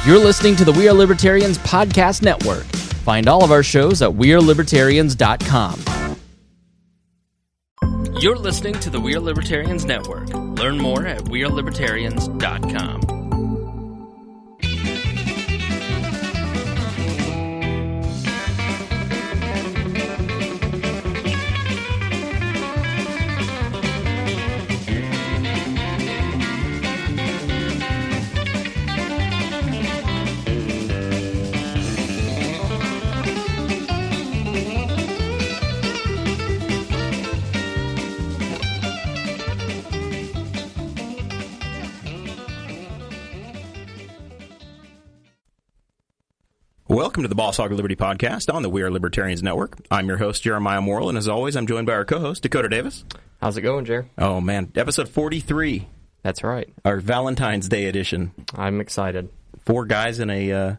You're listening to the We Are Libertarians Podcast Network. Find all of our shows at wearelibertarians.com. You're listening to the We Are Libertarians Network. Learn more at wearelibertarians.com. Welcome to the Boss Hog of Liberty podcast on the We Are Libertarians Network. I'm your host, Jeremiah Morrell, and as always, I'm joined by our co-host, Dakota Davis. How's it going, Jer? Oh, man. Episode 43. That's right. Our Valentine's Day edition. I'm excited. Four guys in a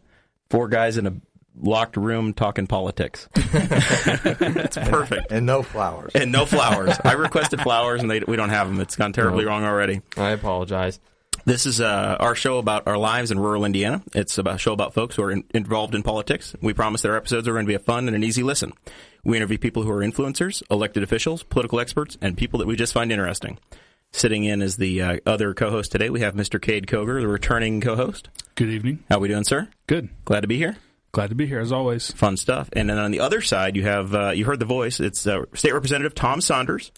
locked room talking politics. It's perfect. And no flowers. And no flowers. I requested flowers, and we don't have them. It's gone terribly wrong already. I apologize. This is our show about our lives in rural Indiana. It's a show about folks who are involved in politics. We promise that our episodes are going to be a fun and an easy listen. We interview people who are influencers, elected officials, political experts, and people that we just find interesting. Sitting in as the other co-host today, we have Mr. Kade Koger, the returning co-host. Good evening. How are we doing, sir? Good. Glad to be here. Glad to be here, as always. Fun stuff. And then on the other side, you have, you heard the voice. It's State Representative Tom Saunders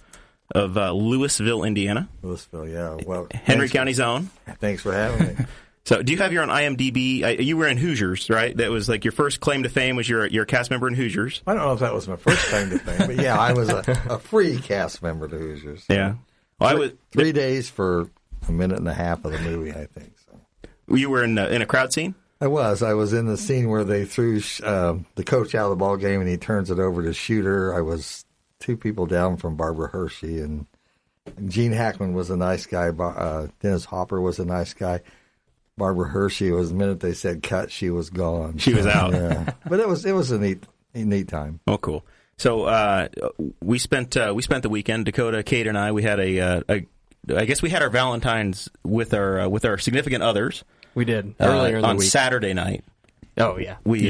of Louisville, Indiana. Louisville, yeah. Well, Henry County's own. Thanks for having me. So, do you have your own IMDb? You were in Hoosiers, right? That was like your first claim to fame was you're a cast member in Hoosiers. I don't know if that was my first claim to fame, but yeah, I was a free cast member to Hoosiers. Yeah. Well, I was 3 days for a minute and a half of the movie, I think. So you were in a crowd scene? I was in the scene where they threw the coach out of the ball game and he turns it over to Shooter. I was 2 people down from Barbara Hershey, and Gene Hackman was a nice guy. Dennis Hopper was a nice guy. Barbara Hershey was, the minute they said cut, she was gone. She was out. Yeah. But it was a neat time. Oh, cool. So we spent the weekend, Dakota, Kade, and I. We had I guess we had our Valentines with our significant others. We did earlier in the on week. Saturday night. Oh yeah, we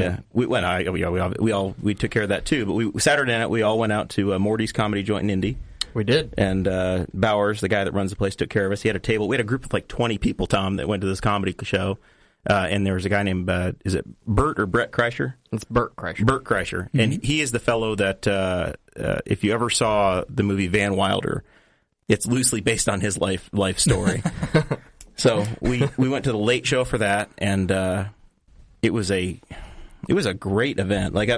took care of that too. But Saturday night we all went out to Morty's Comedy Joint in Indy. We did. And Bowers, the guy that runs the place, took care of us. He had a table. We had a group of like 20 people, Tom, that went to this comedy show. And there was a guy named is it Bert or Brett Kreischer? It's Bert Kreischer. Bert Kreischer, mm-hmm. And he is the fellow that if you ever saw the movie Van Wilder, it's loosely based on his life story. So we went to the late show for that, and it was a great event. Like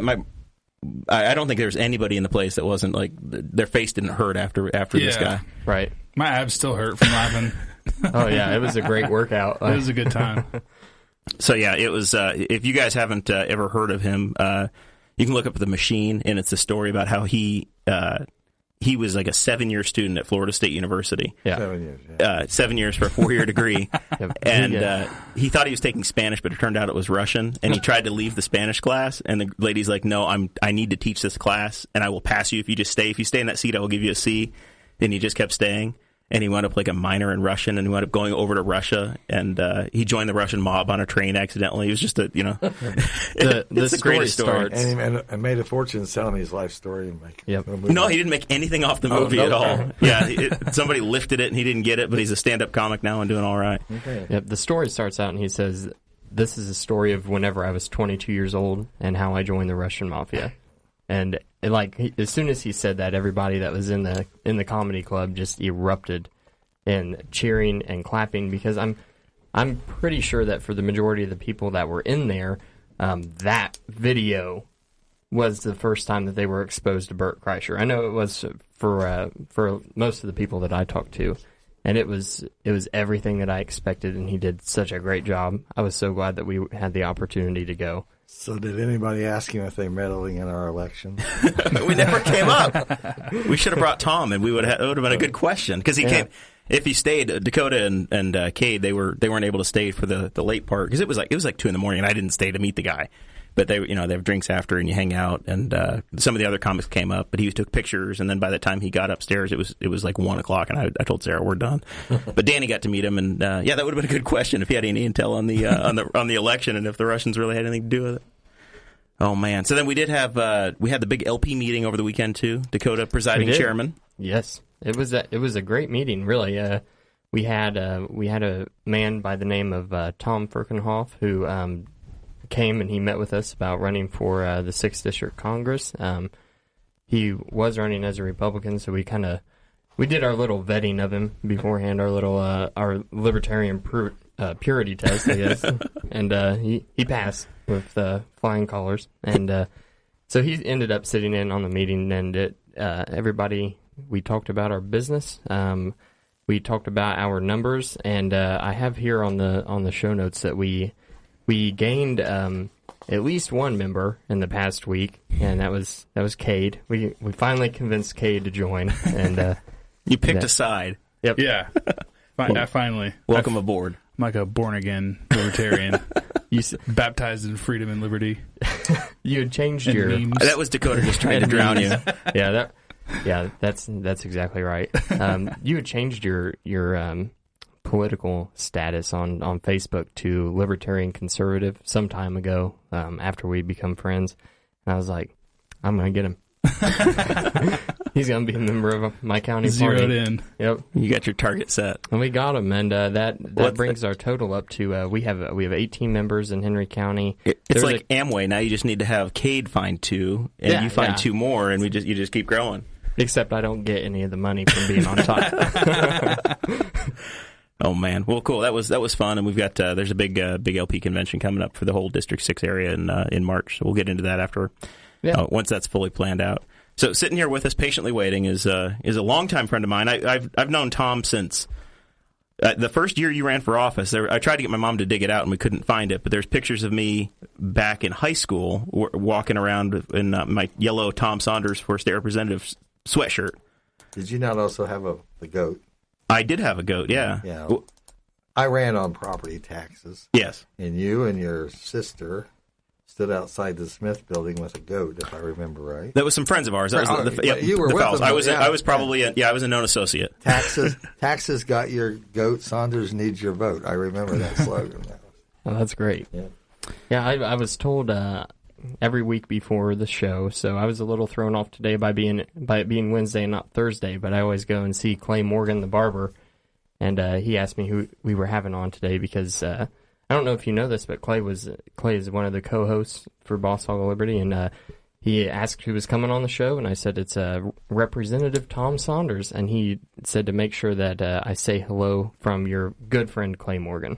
I don't think there's anybody in the place that wasn't like their face didn't hurt after this guy. Right. My abs still hurt from laughing. Oh yeah, it was a great workout. It was a good time. So yeah, it was. If you guys haven't ever heard of him, you can look up The Machine, and it's a story about how he was like a 7-year student at Florida State University. Yeah. 7 years. Yeah. 7 years for a 4-year degree. And he thought he was taking Spanish, but it turned out it was Russian. And he tried to leave the Spanish class, and the lady's like, no, I need to teach this class, and I will pass you if you just stay. If you stay in that seat, I will give you a C. And he just kept staying. And he wound up like a minor in Russian, and he wound up going over to Russia, and he joined the Russian mob on a train accidentally. It was just the greatest story. And he made a fortune selling his life story. And No, he didn't make anything off the movie at all. Yeah, somebody lifted it, and he didn't get it, but he's a stand-up comic now and doing all right. Okay. Yep. The story starts out, and he says, "This is a story of whenever I was 22 years old and how I joined the Russian mafia." And as soon as he said that, everybody that was in the comedy club just erupted in cheering and clapping, because I'm pretty sure that for the majority of the people that were in there, that video was the first time that they were exposed to Bert Kreischer. I know it was for most of the people that I talked to, and it was everything that I expected, and he did such a great job. I was so glad that we had the opportunity to go. So did anybody ask him if they're meddling in our election? We never came up. We should have brought Tom, and it would have been a good question, because he came. If he stayed, Dakota and Kade, they weren't able to stay for the late part, because it was like 2 a.m, and I didn't stay to meet the guy. But they have drinks after, and you hang out. And some of the other comics came up, but he took pictures. And then by the time he got upstairs, it was like 1:00, and I told Sarah we're done. But Danny got to meet him, and that would have been a good question if he had any intel on the on the election and if the Russians really had anything to do with it. Oh man! So then we had the big LP meeting over the weekend too. Dakota presiding chairman. Yes, it was a great meeting. Really, we had a man by the name of Tom Firkenhoff who came and he met with us about running for the 6th District Congress. He was running as a Republican, so we did our little vetting of him beforehand, our little our libertarian purity test, I guess, and he passed with flying colors, and so he ended up sitting in on the meeting, and everybody, we talked about our business, we talked about our numbers, and I have here on the show notes that we gained at least one member in the past week, and that was Kade. We finally convinced Kade to join, and you picked a side. Yep. Yeah. Finally. Welcome aboard. I'm like a born-again libertarian. Baptized in freedom and liberty. You had changed your... memes. That was Dakota just trying to drown you. That's exactly right. You had changed your political status on Facebook to libertarian conservative some time ago, after we become friends. And I was like, I'm going to get him. He's going to be a member of my county Zeroed party. in. Yep. You got your target set. And we got him, and that brings our total up to we have 18 members in Henry County. It's like Amway. Now you just need to have Kade find 2, and you find 2 more, and you just keep growing. Except I don't get any of the money from being on top. Oh man, well, cool. That was fun, and we've got there's a big LP convention coming up for the whole District 6 area in March. So we'll get into that after once that's fully planned out. So sitting here with us, patiently waiting, is a longtime friend of mine. I've known Tom since the first year you ran for office. I tried to get my mom to dig it out, and we couldn't find it. But there's pictures of me back in high school walking around in my yellow Tom Saunders for state representative sweatshirt. Did you not also have the goat? I did have a goat, yeah. Yeah. I ran on property taxes. Yes. And you and your sister stood outside the Smith building with a goat, if I remember right. That was some friends of ours. That was you were with them. I was probably I was a known associate. Taxes got your goat. Saunders needs your vote. I remember that slogan. Oh, that's great. Yeah, I was told every week before the show, so I was a little thrown off today by it being Wednesday and not Thursday, but I always go and see Clay Morgan, the barber, and he asked me who we were having on today because I don't know if you know this, but Clay is one of the co-hosts for Boss Hog of Liberty, and he asked who was coming on the show, and I said it's Representative Tom Saunders, and he said to make sure that I say hello from your good friend Clay Morgan.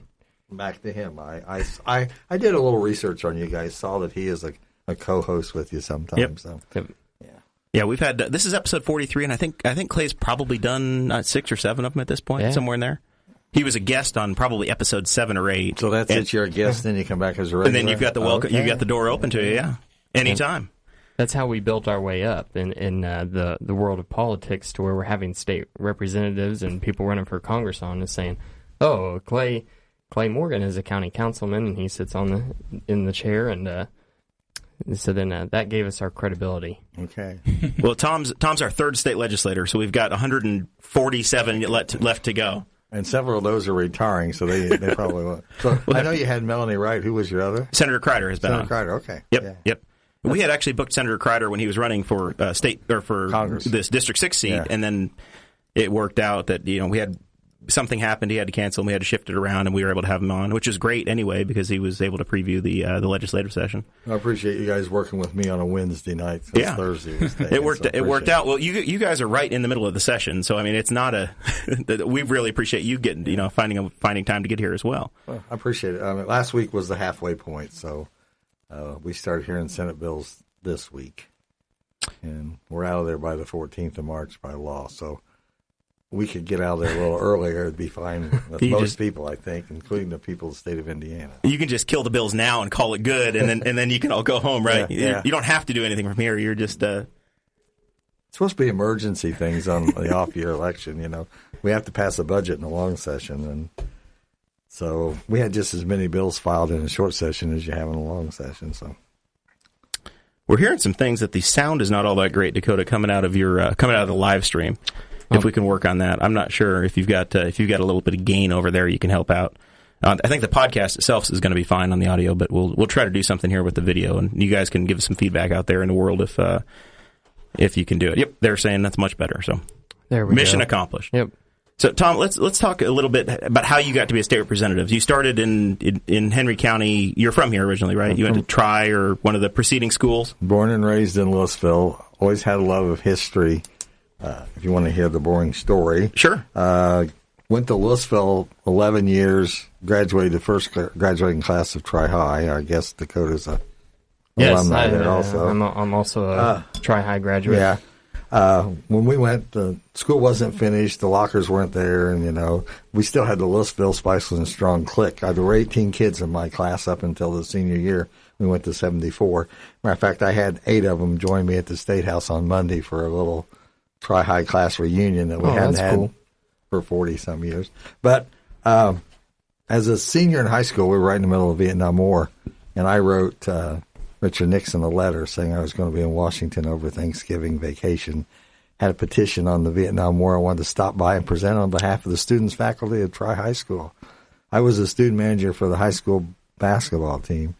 Back to him. I did a little research on you guys. Saw that he is a co-host with you sometimes. Yep. So. Yep. Yeah, we've had this is episode 43, and I think Clay's probably done 6 or 7 of them at this point, somewhere in there. He was a guest on probably episode 7 or 8. So that's it. You're a guest, then you come back as a regular. And then you've got the welcome. Okay. You got the door open to you. Yeah, anytime. That's how we built our way up in the world of politics to where we're having state representatives and people running for Congress on and saying, "Oh, Clay Morgan is a county councilman, and he sits in the chair," and so then that gave us our credibility. Okay. Well, Tom's our 3rd state legislator, so we've got 147 left to go. And several of those are retiring, so they probably won't. So I know you had Melanie Wright. Who was your other? Senator Crider has been on. Senator Crider, okay. Yep. We had actually booked Senator Crider when he was running for state or for Congress. This District 6 seat, and then it worked out that we had something happened. He had to cancel, and we had to shift it around, and we were able to have him on, which is great anyway because he was able to preview the legislative session. I appreciate you guys working with me on a Wednesday night. Since Thursday was taken, it worked out. Well, you guys are right in the middle of the session, so I mean it's not a. We really appreciate you getting finding time to get here as well. Well, I appreciate it. Last week was the halfway point, so we started hearing Senate bills this week, and we're out of there by the 14th of March by law. So. We could get out of there a little earlier. It'd be fine with most people, I think, including the people of the state of Indiana. You can just kill the bills now and call it good, and then you can all go home, right? Yeah. You don't have to do anything from here. You're just It's supposed to be emergency things on the off-year election, We have to pass a budget in a long session, and so we had just as many bills filed in a short session as you have in a long session. So We're hearing some things that the sound is not all that great, Dakota, coming out of the live stream. If we can work on that, I'm not sure if you've got a little bit of gain over there, you can help out. I think the podcast itself is going to be fine on the audio, but we'll try to do something here with the video, and you guys can give us some feedback out there in the world if you can do it. Yep, they're saying that's much better. So there we mission go. accomplished. Yep. So Tom, let's talk a little bit about how you got to be a state representative. You started in Henry County. You're from here originally, right? You went to Tri or one of the preceding schools. Born and raised in Louisville. Always had a love of history. If you want to hear the boring story. Sure. Went to Louisville 11 years, graduated the first graduating class of Tri-High. I guess Dakota's a alumni there also. I'm also a Tri-High graduate. Yeah. When we went, the school wasn't finished, the lockers weren't there, and, we still had the Louisville Spiceland Strong clique. There were 18 kids in my class up until the senior year. We went to 74. Matter of fact, I had 8 of them join me at the Statehouse on Monday for a little Tri-High class reunion that we hadn't had for 40-some years. But as a senior in high school, we were right in the middle of the Vietnam War, and I wrote Richard Nixon a letter saying I was going to be in Washington over Thanksgiving vacation. Had a petition on the Vietnam War. I wanted to stop by and present on behalf of the students, faculty at Tri-High School. I was a student manager for the high school basketball team.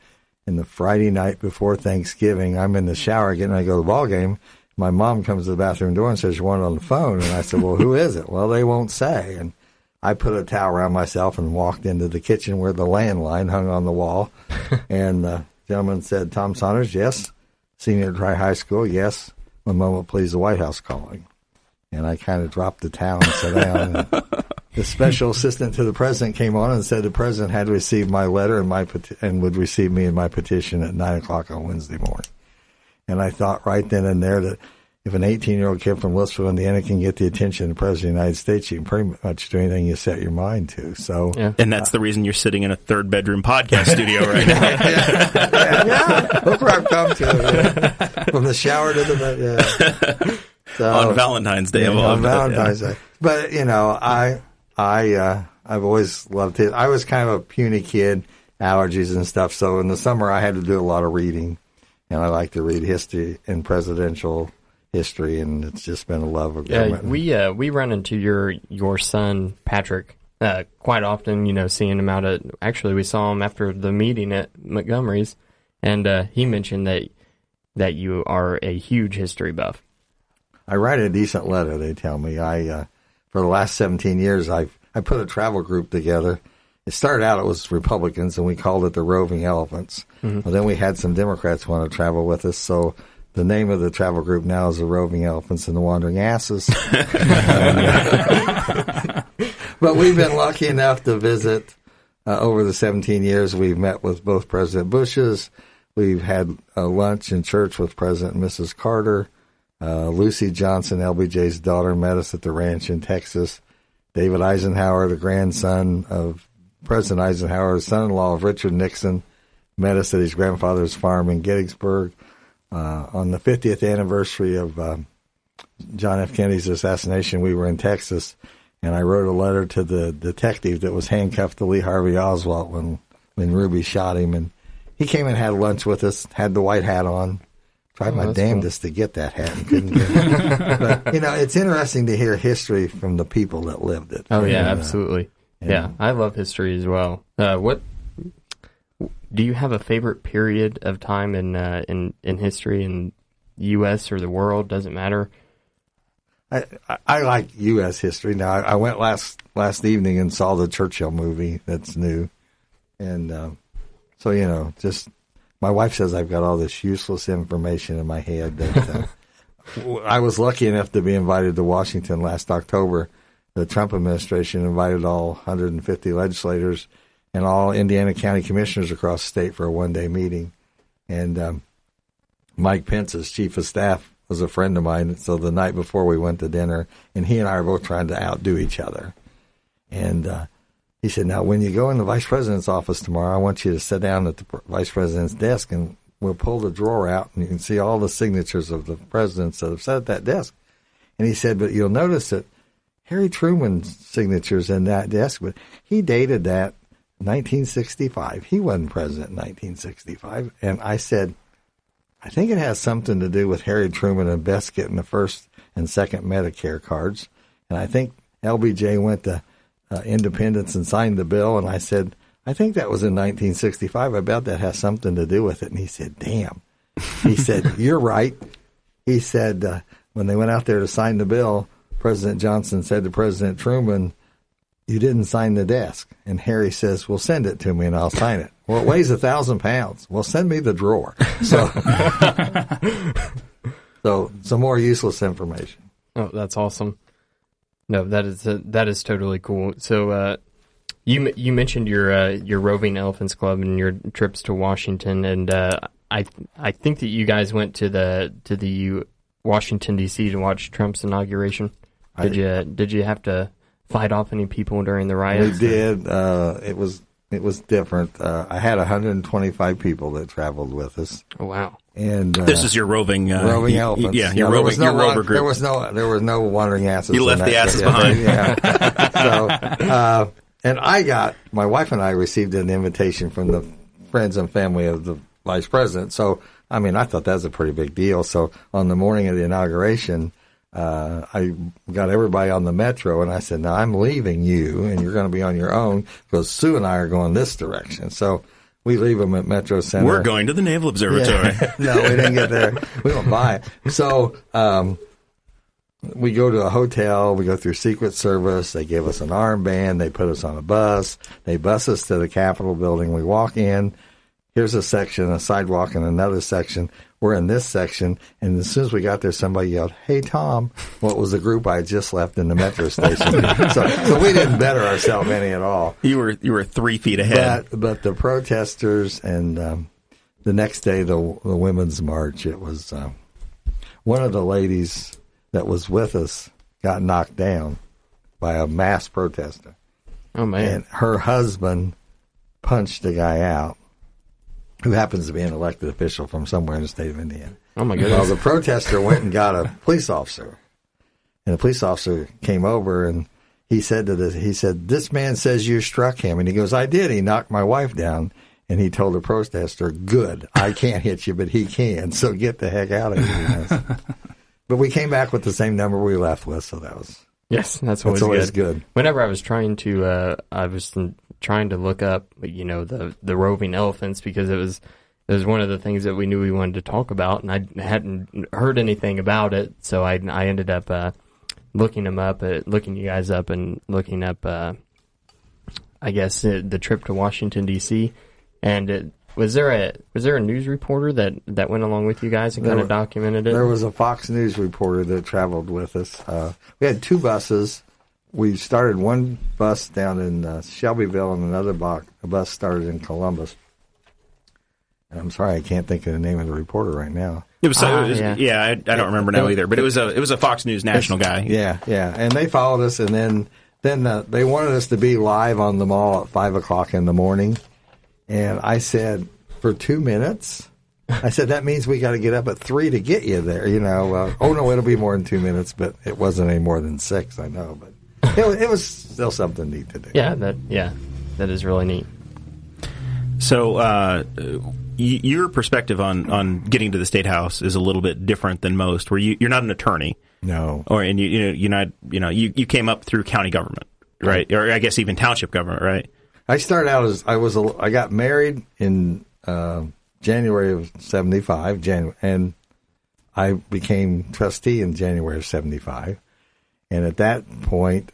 And the Friday night before Thanksgiving, I'm in the shower getting ready to go to the ball game. My mom comes to the bathroom door and says, "You want it on the phone?" And I said, "Well, who is it?" "Well, they won't say." And I put a towel around myself and walked into the kitchen where the landline hung on the wall. And the gentleman said, "Tom Saunders?" "Yes." "Senior at Tri-High School?" "Yes." "One moment, please. The White House calling." And I kind of dropped the towel and sat down. And the special assistant to the president came on and said the president had received my letter and would receive me and my petition at 9 o'clock on Wednesday morning. And I thought right then and there that if an 18-year-old kid from Louisville, Indiana, can get the attention of the President of the United States, you can pretty much do anything you set your mind to. So, yeah. And that's the reason you're sitting in a third-bedroom podcast studio right now. Yeah. Look where I've come to. Yeah. From the shower to the bed. Yeah. So, on Valentine's Day. On Valentine's Day. But, I've always loved it. I was kind of a puny kid, allergies and stuff. So in the summer, I had to do a lot of reading. And I like to read history and presidential history, and it's just been a love of government. We run into your son Patrick quite often. Seeing him out at. Actually, we saw him after the meeting at Montgomery's, and he mentioned that you are a huge history buff. I write a decent letter. They tell me. For the last 17 years, I put a travel group together. It started out, it was Republicans, and we called it the Roving Elephants. Mm-hmm. Well, then we had some Democrats want to travel with us, so the name of the travel group now is the Roving Elephants and the Wandering Asses. But we've been lucky enough to visit over the 17 years. We've met with both President Bush's. We've had lunch in church with President and Mrs. Carter. Lucy Johnson, LBJ's daughter, met us at the ranch in Texas. David Eisenhower, the grandson of President Eisenhower, son-in-law of Richard Nixon, met us at his grandfather's farm in Gettysburg. On the 50th anniversary of John F. Kennedy's assassination, we were in Texas, and I wrote a letter to the detective that was handcuffed to Lee Harvey Oswald when Ruby shot him. And he came and had lunch with us, had the white hat on. Tried my damnedest to get that hat and couldn't get it. But, it's interesting to hear history from the people that lived it. Oh, yeah, absolutely. Yeah, I love history as well. What do you have a favorite period of time in history in U.S. or the world? Doesn't matter. I like U.S. history. Now, I went last evening and saw the Churchill movie that's new. And so, just my wife says I've got all this useless information in my head. That I was lucky enough to be invited to Washington last October. The Trump administration invited all 150 legislators and all Indiana County commissioners across the state for a one-day meeting. And Mike Pence, as chief of staff, was a friend of mine. So the night before we went to dinner, and he and I are both trying to outdo each other. And he said, "Now, when you go in the vice president's office tomorrow, I want you to sit down at the vice president's desk, and we'll pull the drawer out, and you can see all the signatures of the presidents that have sat at that desk." And he said, "But you'll notice that Harry Truman's signature's in that desk, but he dated that 1965. He wasn't president in 1965. And I said, I think it has something to do with Harry Truman and Bess getting the first and second Medicare cards. And I think LBJ went to Independence and signed the bill. And I said, I think that was in 1965. I bet that has something to do with it. And he said, damn. He said, you're right. He said, when they went out there to sign the bill, President Johnson said to President Truman, you didn't sign the desk. And Harry says, well, send it to me and I'll sign it. Well, it weighs 1,000 pounds. Well, send me the drawer. So some more useless information. Oh, that's awesome. No, that is totally cool. So you mentioned your Roving Elephants Club and your trips to Washington, and I think that you guys went to the Washington D.C. to watch Trump's inauguration. Did you have to fight off any people during the riots? We did. It was different. I had 125 people that traveled with us. Oh, wow. And this is your roving elephants. Yeah, your rover group. There was no wandering asses. You left the asses behind. Yeah. So, and my wife and I received an invitation from the friends and family of the vice president. So, I mean, I thought that was a pretty big deal. So, on the morning of the inauguration, I got everybody on the metro, and I said, now I'm leaving you, and you're going to be on your own, because Sue and I are going this direction. So we leave them at Metro Center. We're going to the Naval Observatory. Yeah. No, we didn't get there. We went by. So we go to a hotel. We go through Secret Service. They give us an armband. They put us on a bus. They bus us to the Capitol building. We walk in. Here's a section, a sidewalk, and another section. We're in this section, and as soon as we got there, somebody yelled, "Hey, Tom!" Well, it was the group I had just left in the metro station. so we didn't better ourselves any at all. You were 3 feet ahead. But the protesters and the next day, the Women's March, it was one of the ladies that was with us got knocked down by a mass protester. Oh, man. And her husband punched the guy out, who happens to be an elected official from somewhere in the state of Indiana. Oh, my goodness. Well, the protester went and got a police officer. And the police officer came over, and he said, this man says you struck him. And he goes, I did. He knocked my wife down. And he told the protester, good, I can't hit you, but he can. So get the heck out of here. But we came back with the same number we left with, so that was... Yes, that's always good. Whenever I was trying to look up, the Roving Elephants, because it was one of the things that we knew we wanted to talk about, and I hadn't heard anything about it, so I ended up looking you guys up, and looking up, I guess, the trip to Washington D.C. And was there a news reporter that went along with you guys and kind of documented it? There was a Fox News reporter that traveled with us. We had 2 buses. We started one bus down in Shelbyville, and another bus started in Columbus. And I'm sorry, I can't think of the name of the reporter right now. I don't remember now either. But it was a Fox News national guy. Yeah, and they followed us, and then they wanted us to be live on the mall at 5:00 in the morning. And I said, for 2 minutes? I said, that means we got to get up at 3 to get you there. Oh no, it'll be more than 2 minutes, but it wasn't any more than 6. I know, but it was still something neat to do. Yeah, that is really neat. So, your perspective on getting to the Statehouse is a little bit different than most. Where you're not an attorney, no, and you came up through county government, right? Or I guess even township government, right? I started out as I got married in January of 75, and I became trustee in January of 75. And at that point,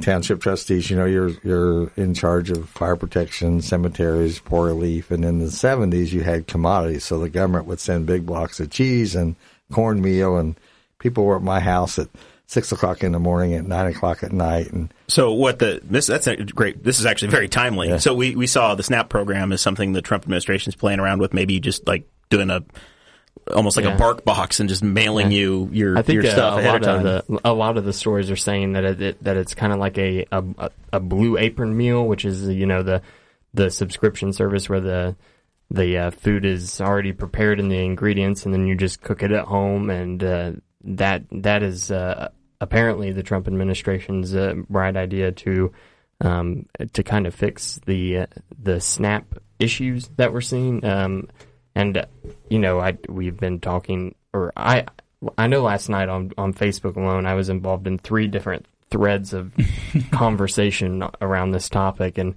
township trustees, you're in charge of fire protection, cemeteries, poor relief, and in the 70s you had commodities. So the government would send big blocks of cheese and cornmeal, and people were at my house at 6:00 in the morning, at 9:00 at night. And so that's great. This is actually very timely. Yeah. So we saw the SNAP program as something the Trump administration is playing around with, maybe just like doing almost like a bark box and just mailing you your stuff ahead of time. A lot of the stories are saying that it's kind of like a blue apron meal, which is the subscription service where the food is already prepared in the ingredients, and then you just cook it at home, and that is apparently the Trump administration's bright idea to kind of fix the SNAP issues that we're seeing. And we've been talking, or I know last night on Facebook alone, I was involved in 3 different threads of conversation around this topic, and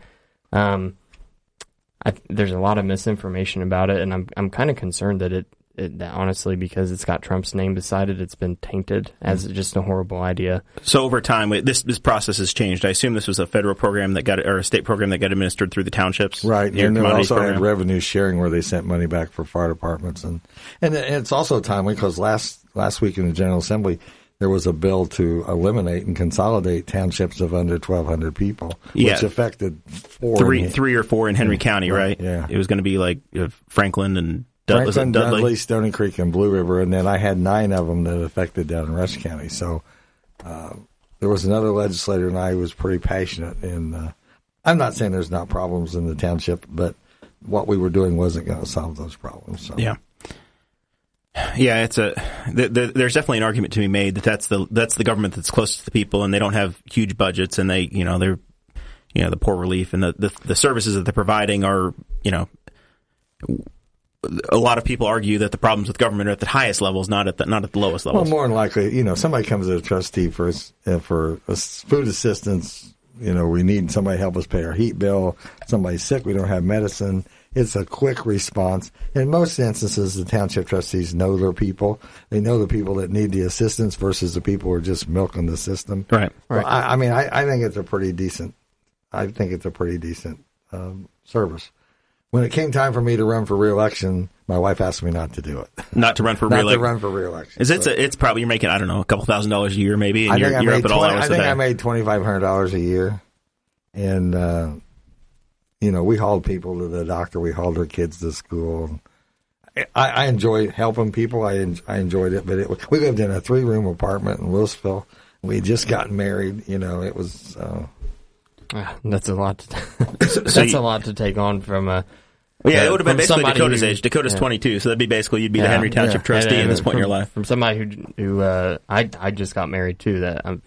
there's a lot of misinformation about it, and I'm kind of concerned that that honestly, because it's got Trump's name beside it, it's been tainted as just a horrible idea. So over time, this process has changed. I assume this was a federal program or a state program that got administered through the townships, right? And they also had revenue sharing where they sent money back for fire departments, and it's also timely because last week in the General Assembly there was a bill to eliminate and consolidate townships of under 1,200 people, which affected three or four in Henry County, right? Yeah, it was going to be like Franklin and Dudley, Stony Creek, and Blue River, and then I had 9 of them that affected down in Rush County. So there was another legislator, and I was pretty passionate. And I'm not saying there's not problems in the township, but what we were doing wasn't going to solve those problems. So. Yeah, it's there's definitely an argument to be made that's the government that's closest to the people, and they don't have huge budgets, and they're the poor relief and the services that they're providing are a lot of people argue that the problems with government are at the highest levels, not at the lowest levels. Well, more than likely, somebody comes as a trustee for food assistance. We need somebody to help us pay our heat bill. Somebody's sick, we don't have medicine. It's a quick response. In most instances, the township trustees know their people. They know the people that need the assistance versus the people who are just milking the system. Right. Well, I think it's a pretty decent. Service. When it came time for me to run for re-election, my wife asked me not to do it. Not to run for re-election? Not to run for re-election. It's probably, you're making, I don't know, a couple $1,000s a year maybe, and you're up at all hours of the day. I made $2,500 a year. And, we hauled people to the doctor. We hauled our kids to school. I enjoy helping people. I enjoyed it. But we lived in a 3-room apartment in Louisville. We had just gotten married. It was... That's a lot. A lot to take on from a... Yeah, it would have been basically Dakota's age. Dakota's 22, so that'd be basically, you'd be the Henry Township trustee at this point in your life. From somebody who I just got married too, that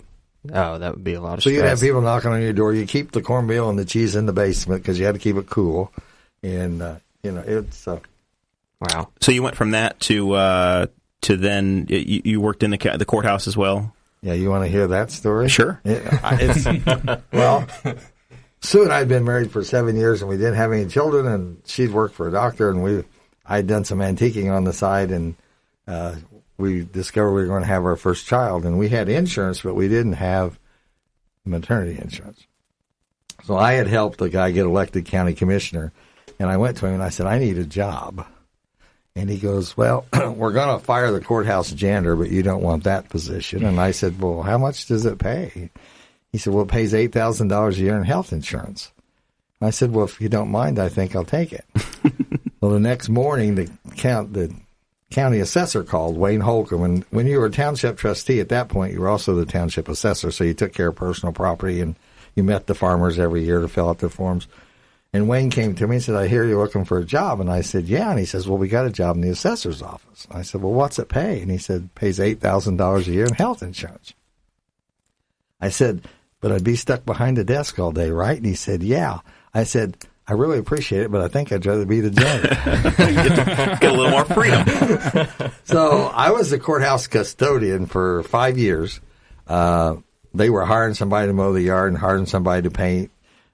would be a lot of stress. So you'd have people knocking on your door. You keep the cornmeal and the cheese in the basement because you had to keep it cool. And, it's... Wow. So you went from that to then, you worked in the courthouse as well? Yeah, you want to hear that story? Sure. Well, Sue and I had been married for 7 years, and we didn't have any children, and she'd worked for a doctor, and I'd done some antiquing on the side, and we discovered we were going to have our first child, and we had insurance, but we didn't have maternity insurance. So I had helped a guy get elected county commissioner, and I went to him, and I said, I need a job. And he goes, well, we're going to fire the courthouse janitor, but you don't want that position. And I said, well, how much does it pay? He said, well, it pays $8,000 a year in health insurance. I said, well, if you don't mind, I think I'll take it. Well, the next morning, the county assessor called, Wayne Holcomb. And when you were a township trustee at that point, you were also the township assessor. So you took care of personal property, and you met the farmers every year to fill out their forms. And Wayne came to me and said, I hear you're looking for a job. And I said, yeah. And he says, well, we got a job in the assessor's office. I said, well, what's it pay? And he said, it pays $8,000 a year in health insurance. I said, but I'd be stuck behind a desk all day, right? And he said, yeah. I said, I really appreciate it, but I think I'd rather be the janitor. Get a little more freedom. So I was the courthouse custodian for 5 years. They were hiring somebody to mow the yard and hiring somebody to paint.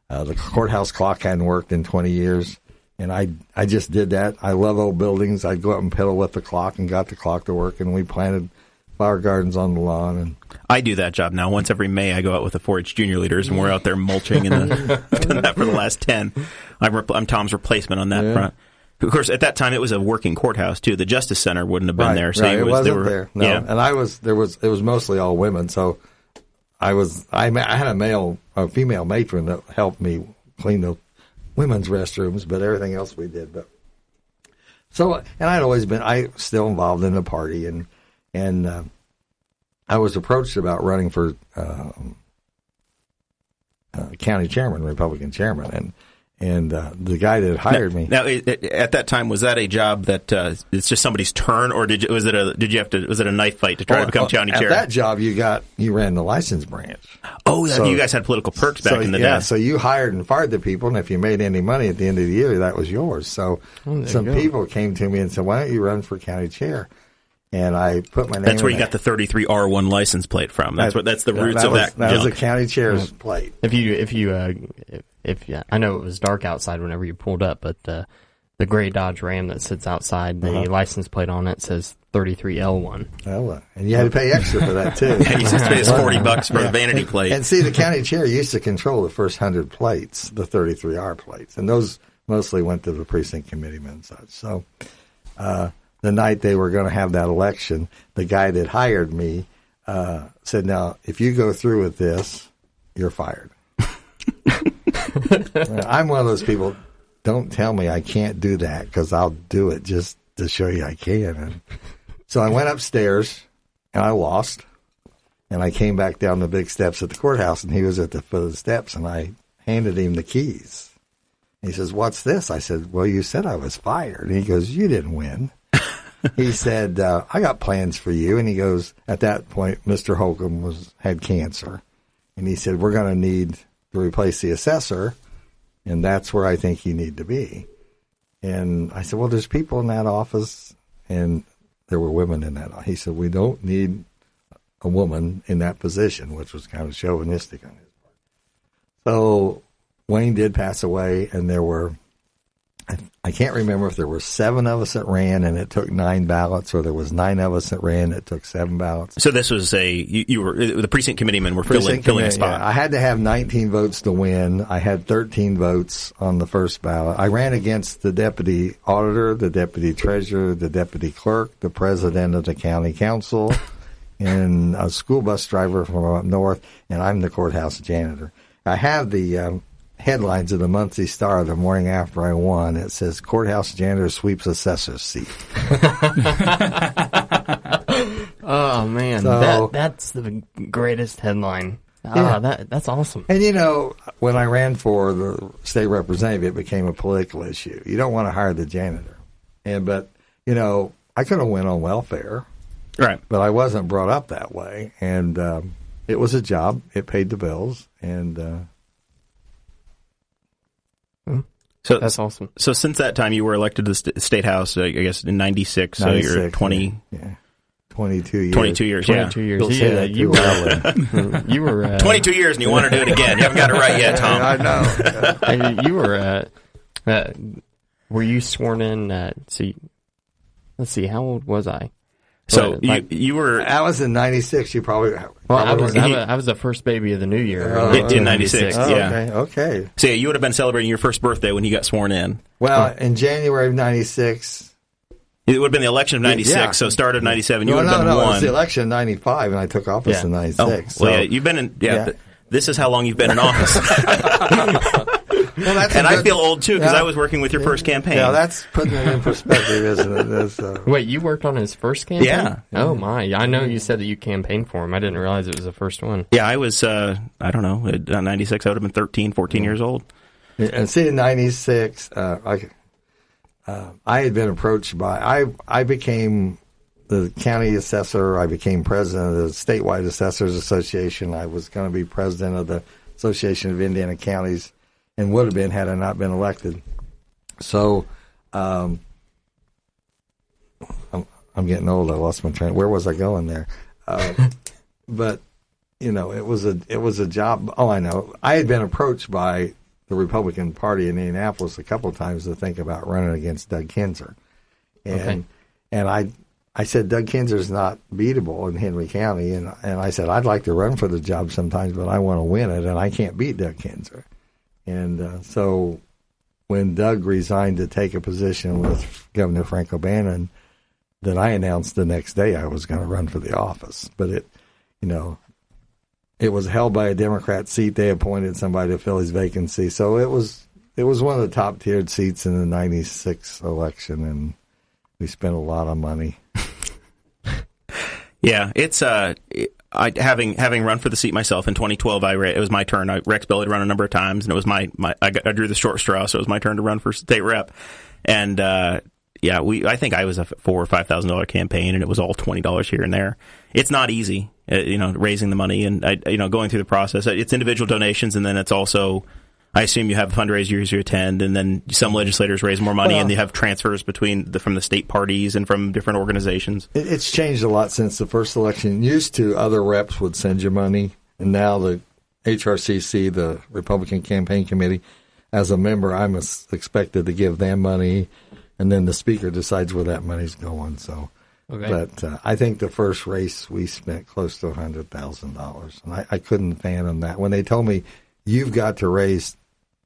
The courthouse clock hadn't worked in 20 years, and I just did that. I love old buildings. I'd go up and pedal with the clock and got the clock to work, and we planted flower gardens on the lawn. And I do that job now. Once every May, I go out with the 4-H junior leaders, and we're out there mulching, and I've done that for the last 10. I'm Tom's replacement on that front. Of course, at that time, it was a working courthouse, too. The Justice Center wouldn't have been there. So it wasn't there. No. Yeah. And it was mostly all women, so... I had a female matron that helped me clean the women's restrooms, but everything else we did. But so, and I still involved in the party, and I was approached about running for county chairman, Republican chairman, And the guy that hired me. Now, at that time, was that a job that it's just somebody's turn, or was it a knife fight to try to become county chair? At that job, you ran the license branch. Oh, so you guys had political perks back in the day. Yeah, so you hired and fired the people, and if you made any money at the end of the year, that was yours. So some people came to me and said, "Why don't you run for county chair?" And I put my name. That's where you got the 33R1 license plate from. That's the roots of that. That was a county chair's plate. If I know it was dark outside whenever you pulled up, but the gray Dodge Ram that sits outside, the license plate on it says 33L1. Oh, and you had to pay extra for that too. Yeah, you used to pay us $40 for a vanity plate. And see, the county chair used to control the first 100 plates, the 33R plates, and those mostly went to the precinct committeemen and such. So the night they were going to have that election, the guy that hired me said, "Now, if you go through with this, you're fired." I'm one of those people, don't tell me I can't do that, because I'll do it just to show you I can. And so I went upstairs, and I lost, and I came back down the big steps at the courthouse, and he was at the foot of the steps, and I handed him the keys. He says, "What's this?" I said, "Well, you said I was fired." And he goes, "You didn't win." He said, "I got plans for you." And he goes, at that point, Mr. Holcomb had cancer. And he said, "We're going to need to replace the assessor, and that's where I think you need to be." And I said, "Well, there's people in that office," and there were women in that office. He said, "We don't need a woman in that position," which was kind of chauvinistic on his part. So Wayne did pass away, and there were, I can't remember if there were 7 of us that ran and it took 9 ballots, or there was 9 of us that ran and it took 7 ballots. So this was you were the precinct committeemen were filling a spot. Yeah. I had to have 19 votes to win. I had 13 votes on the first ballot. I ran against the deputy auditor, the deputy treasurer, the deputy clerk, the president of the county council, and a school bus driver from up north, and I'm the courthouse janitor. I have the headlines of the Muncie Star the morning after I won. It says, "Courthouse janitor sweeps assessor's seat." Oh man, so, that's the greatest headline. Yeah. That's awesome. And when I ran for the state representative, it became a political issue. You don't want to hire the janitor, but I could have went on welfare, right? But I wasn't brought up that way, and it was a job. It paid the bills, and. So that's awesome. So since that time, you were elected to the Statehouse, I guess, in 96. So you're 20... Yeah. 22 years. 22 years, 22 years. Don't say that too loudly. You were... 22 years and you want to do it again. You haven't got it right yet, Tom. I know. You were... were you sworn in... let's see, how old was I? So you were... I was in 96. You probably... Well, I was the first baby of the new year. In 96, yeah. Okay. So you would have been celebrating your first birthday when you got sworn in. Well, in January of 96... It would have been the election of 96, so start of 97. You would have been one. No, it was the election of 95, and I took office in 96. Oh, well, you've been in... This is how long you've been in office. And I feel old, too, because I was working with your first campaign. Yeah, that's putting it in perspective, isn't it? Wait, you worked on his first campaign? Yeah. Oh, my. I know you said that you campaigned for him. I didn't realize it was the first one. Yeah, I was, I don't know, at 96, I would have been 13, 14 years old. And see, in 96, I had been approached by, I became the county assessor. I became president of the Statewide Assessors Association. I was going to be president of the Association of Indiana Counties, and would have been had I not been elected. So, I'm getting old. I lost my train. Where was I going there? But it was a job. Oh, I know. I had been approached by the Republican Party in Indianapolis a couple of times to think about running against Doug Kinzer, and I said Doug Kinzer's not beatable in Henry County, and I said I'd like to run for the job sometimes, but I want to win it, and I can't beat Doug Kinzer. And so when Doug resigned to take a position with Governor Frank O'Bannon, then I announced the next day I was going to run for the office. But it was held by a Democrat seat. They appointed somebody to fill his vacancy. So it was one of the top tiered seats in the 96 election, and we spent a lot of money. Yeah, it's having run for the seat myself in 2012, it was my turn. Rex Bell had run a number of times, and it was I drew the short straw, so it was my turn to run for state rep. And I think I was a $4,000 or $5,000 campaign, and it was all $20 here and there. It's not easy, raising the money and going through the process. It's individual donations, and then it's also, I assume you have fundraisers you attend, and then some legislators raise more money, and they have transfers from the state parties and from different organizations. It's changed a lot since the first election. Used to, other reps would send you money, and now the HRCC, the Republican Campaign Committee, as a member, I'm expected to give them money, and then the speaker decides where that money's going. So, okay. But I think the first race we spent close to $100,000, and I couldn't fathom that. When they told me you've got to raise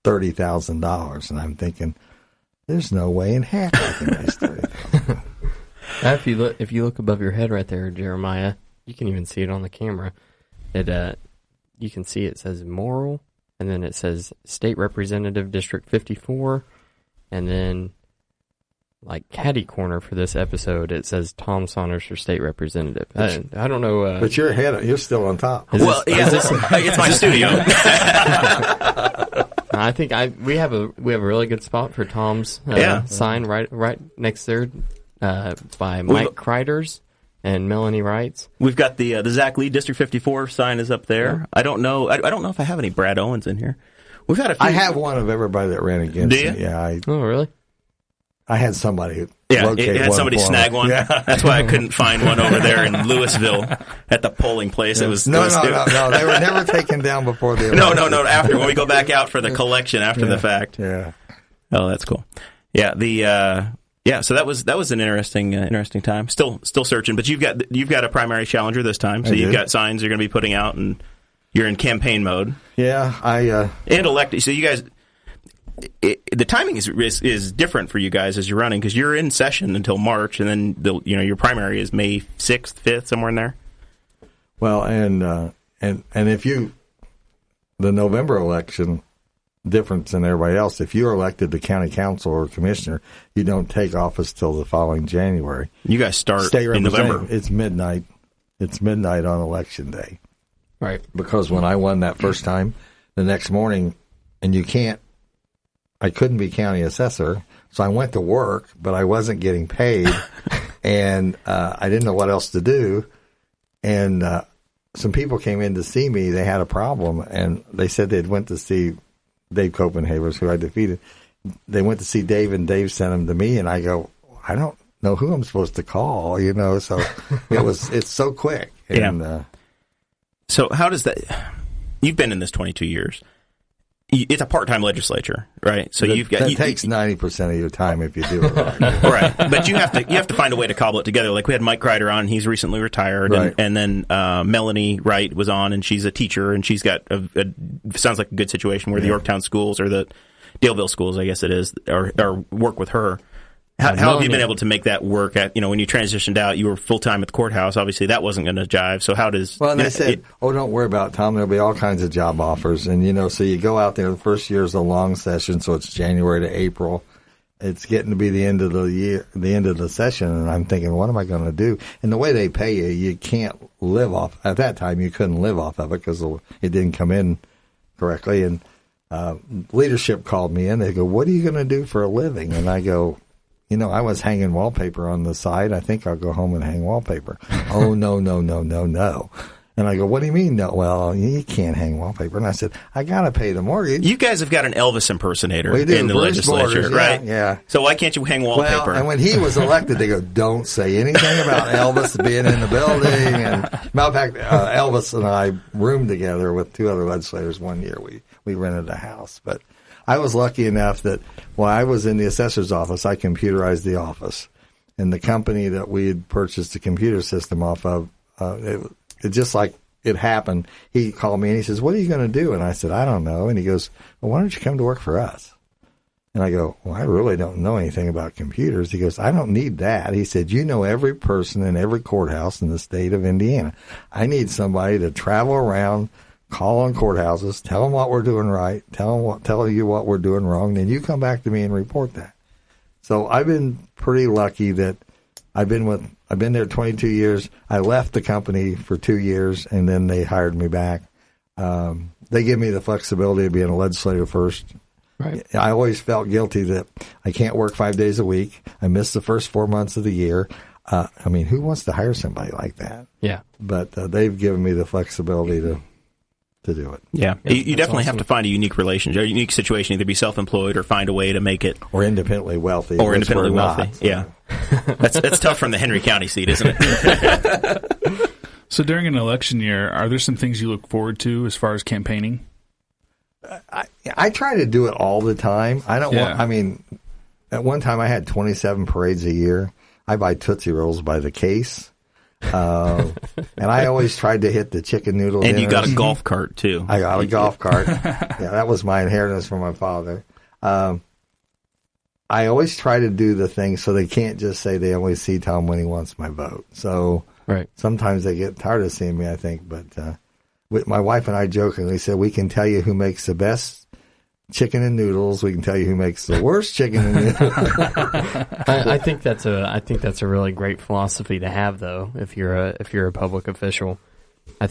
$30,000, and I'm thinking, there's no way in heck I can raise $30,000. If you look above your head right there, Jeremiah, you can even see it on the camera. You can see it says Morrell, and then it says State Representative District 54, and then like caddy corner for this episode, it says Tom Saunders for State Representative. I don't know. But you're ahead. You're still on top. It's my studio. I think we have a really good spot for Tom's sign right next there by Mike Kreiders and Melanie Wrights. We've got the Zach Lee District 54 sign is up there. Yeah. I don't know if I have any Brad Owens in here. We've had a few. I have one of everybody that ran against me. Yeah. Oh, really? I had somebody. Had somebody snag one. Yeah. That's why I couldn't find one over there in Louisville at the polling place. It was no. They were never taken down before the election. No. After, when we go back out for the collection after the fact. Yeah. Oh, that's cool. Yeah. So that was an interesting time. Still searching, but you've got a primary challenger this time. So you've got signs you're going to be putting out, and you're in campaign mode. Yeah. And elected. So you guys. The timing is different for you guys as you're running, because you're in session until March, and then your primary is May 6th, 5th, somewhere in there. Well, and if the November election, different than everybody else, if you're elected to county council or commissioner, you don't take office till the following January. You guys start in November. It's midnight. It's midnight on election day. Right. Because when I won that first time, the next morning, and I couldn't be county assessor, so I went to work, but I wasn't getting paid, and I didn't know what else to do. And some people came in to see me. They had a problem, and they said they'd went to see Dave Copenhavers, who I defeated. They went to see Dave, and Dave sent them to me, and I go, I don't know who I'm supposed to call, so it's so quick. And, so how does that – you've been in this 22 years. It's a part-time legislature, right? So that takes 90% of your time if you do it right. Right, but you have to find a way to cobble it together. Like we had Mike Kreider on; he's recently retired, right. and then Melanie Wright was on, and she's a teacher, and she's got sounds like a good situation where the Yorktown schools or the Daleville schools, I guess it is, or work with her. How have you been able to make that work? When you transitioned out, you were full-time at the courthouse. Obviously, that wasn't going to jive. So how does... Well, and they said, don't worry about it, Tom. There'll be all kinds of job offers. And, so you go out there. The first year is a long session, so it's January to April. It's getting to be the end of the year, the end of the session, and I'm thinking, what am I going to do? And the way they pay you, you can't live off... At that time, you couldn't live off of it because it didn't come in correctly. And leadership called me in. They go, what are you going to do for a living? And I go... I was hanging wallpaper on the side. I think I'll go home and hang wallpaper. Oh, no. And I go, what do you mean? No, well, you can't hang wallpaper. And I said, I got to pay the mortgage. You guys have got an Elvis impersonator in the legislature, Borders, right? Yeah. So why can't you hang wallpaper? Well, and when he was elected, they go, don't say anything about Elvis being in the building. And matter of fact, Elvis and I roomed together with two other legislators one year. We rented a house, but I was lucky enough that while I was in the assessor's office, I computerized the office. And the company that we had purchased the computer system off of, it just like it happened. He called me and he says, what are you going to do? And I said, I don't know. And he goes, well, why don't you come to work for us? And I go, well, I really don't know anything about computers. He goes, I don't need that. He said, you know every person in every courthouse in the state of Indiana. I need somebody to travel around, call on courthouses, tell them what we're doing right, tell you what we're doing wrong, then you come back to me and report that. So I've been pretty lucky that I've been there 22 years. I left the company for 2 years, and then they hired me back. They give me the flexibility of being a legislator first. Right. I always felt guilty that I can't work 5 days a week. I missed the first 4 months of the year. I mean, who wants to hire somebody like that? Yeah. But they've given me the flexibility to do it. Yeah. You definitely awesome. have to find a unique relationship, a unique situation, either be self-employed or find a way to make it. Or independently wealthy. Or independently we're wealthy. not, so. Yeah. That's tough from the Henry County seat, isn't it? So during an election year, are there some things you look forward to as far as campaigning? I try to do it all the time. I don't Yeah. want, I mean, at one time I had 27 parades a year. I buy Tootsie Rolls by the case. And I always tried to hit the chicken noodle And you dinners. got a golf cart, too. I got a golf cart. Yeah, that was my inheritance from my father. I always try to do the things so they can't just say they only see Tom when he wants my vote. So Right. sometimes they get tired of seeing me, I think. But my wife and I jokingly said, we can tell you who makes the best chicken and noodles. We can tell you who makes the worst chicken and noodles. I think that's a really great philosophy to have, though. If you're a public official, I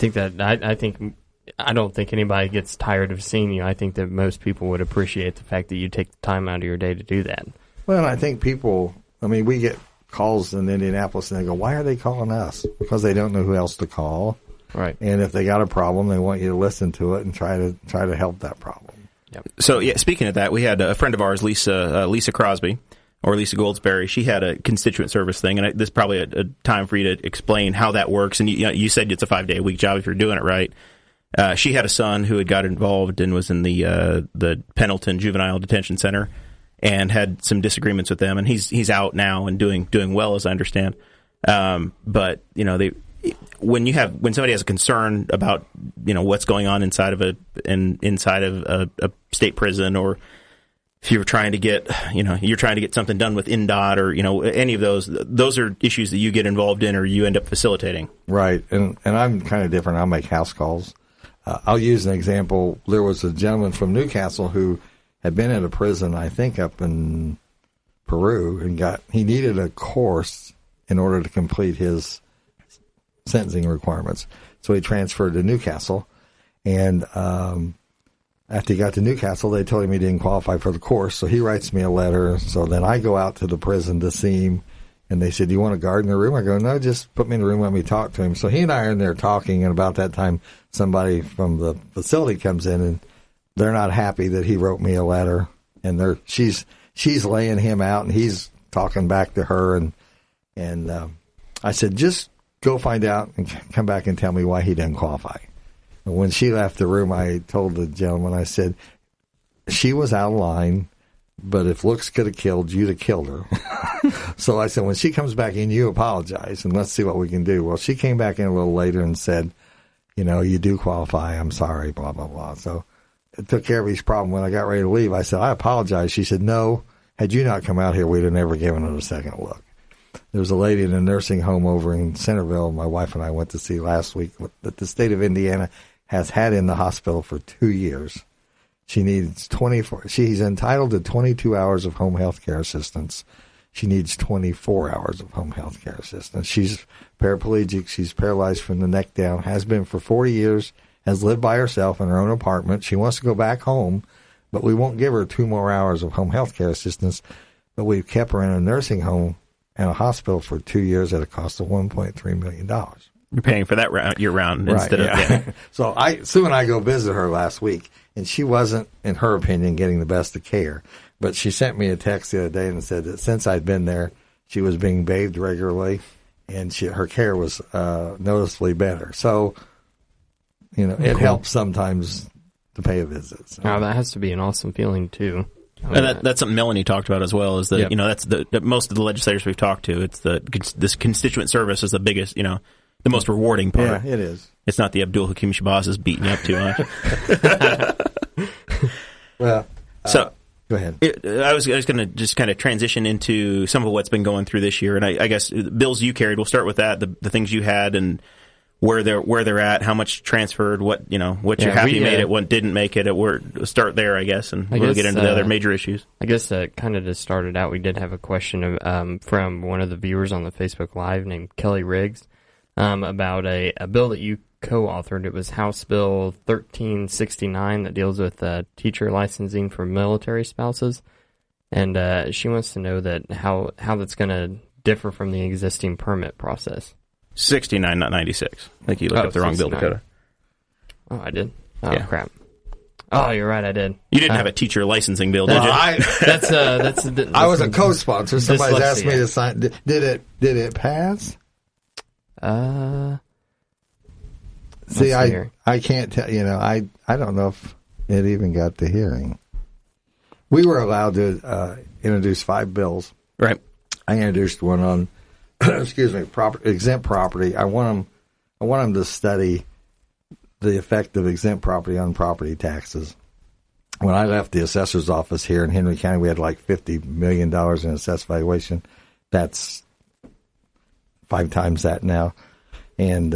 don't think anybody gets tired of seeing you. I think that most people would appreciate the fact that you take the time out of your day to do that. Well, I think people, I mean, we get calls in Indianapolis and they go, why are they calling us? Because they don't know who else to call. Right. And if they got a problem, they want you to listen to it and try to help that problem. So, yeah, speaking of that, we had a friend of ours, Lisa Crosby, or Lisa Goldsberry. She had a constituent service thing, and this is probably a time for you to explain how that works. And you said it's a 5-day-a-week job if you're doing it right. She had a son who had got involved and was in the Pendleton Juvenile Detention Center and had some disagreements with them, and he's out now and doing well, as I understand. But when somebody has a concern about what's going on inside of a state prison, or if you're trying to get something done with INDOT or any of those are issues that you get involved in or you end up facilitating. Right, and I'm kind of different. I'll make house calls. I'll use an example. There was a gentleman from Newcastle who had been in a prison, I think, up in Peru, and he needed a course in order to complete his sentencing requirements. So he transferred to Newcastle, and after he got to Newcastle, they told him he didn't qualify for the course, so he writes me a letter. So then I go out to the prison to see him, and they said, do you want a guard in the room? I go, no, just put me in the room, let me talk to him. So he and I are in there talking, and about that time, somebody from the facility comes in, and they're not happy that he wrote me a letter, and she's laying him out, and he's talking back to her, and I said, just go find out and come back and tell me why he didn't qualify. And when she left the room, I told the gentleman, I said, she was out of line, but if looks could have killed, you'd have killed her. So I said, when she comes back in, you apologize, and let's see what we can do. Well, she came back in a little later and said, you do qualify. I'm sorry, blah, blah, blah. So it took care of his problem. When I got ready to leave, I said, I apologize. She said, no, had you not come out here, we'd have never given it a second look. There was a lady in a nursing home over in Centerville my wife and I went to see last week that the state of Indiana has had in the hospital for 2 years. She needs 24. She's entitled to 22 hours of home health care assistance. She needs 24 hours of home health care assistance. She's paraplegic. She's paralyzed from the neck down, has been for 40 years, has lived by herself in her own apartment. She wants to go back home, but we won't give her 2 more hours of home health care assistance. But we've kept her in a nursing home and a hospital for 2 years at a cost of $1.3 million. You're paying for that year-round instead of... Yeah. So Sue and I go visit her last week, and she wasn't, in her opinion, getting the best of care. But she sent me a text the other day and said that since I'd been there, she was being bathed regularly, and her care was noticeably better. So, it helps sometimes to pay a visit. So. Oh, that has to be an awesome feeling, too. And that's something Melanie talked about as well, is that, that's that most of the legislators we've talked to, it's this constituent service is the biggest, the most rewarding part. Yeah, it is. It's not the Abdul Hakim Shabazz is beating you up too much. Well, so go ahead. I was going to just kind of transition into some of what's been going through this year, and I guess bills you carried. We'll start with that, the things you had, and where they're at, how much transferred, what you're happy made it, what didn't make it. We'll start there, I guess, and we'll get into the other major issues. I guess kind of to start it out, we did have a question from one of the viewers on the Facebook Live named Kelly Riggs about a bill that you co-authored. It was House Bill 1369 that deals with teacher licensing for military spouses, and she wants to know that how that's going to differ from the existing permit process. 69, not 96. I think you looked up the wrong bill, Dakota. Oh, I did? Oh, yeah. Crap. Oh, you're right, I did. You didn't have a teacher licensing bill, did you? That's I was a co-sponsor. Somebody's asked me to sign. Did it pass? See, I can't tell. I don't know if it even got to hearing. We were allowed to introduce 5 bills. Right. I introduced one on, exempt property. I want them to study the effect of exempt property on property taxes. When I left the assessor's office here in Henry County, we had like $50 million in assessed valuation. That's 5 times that now. And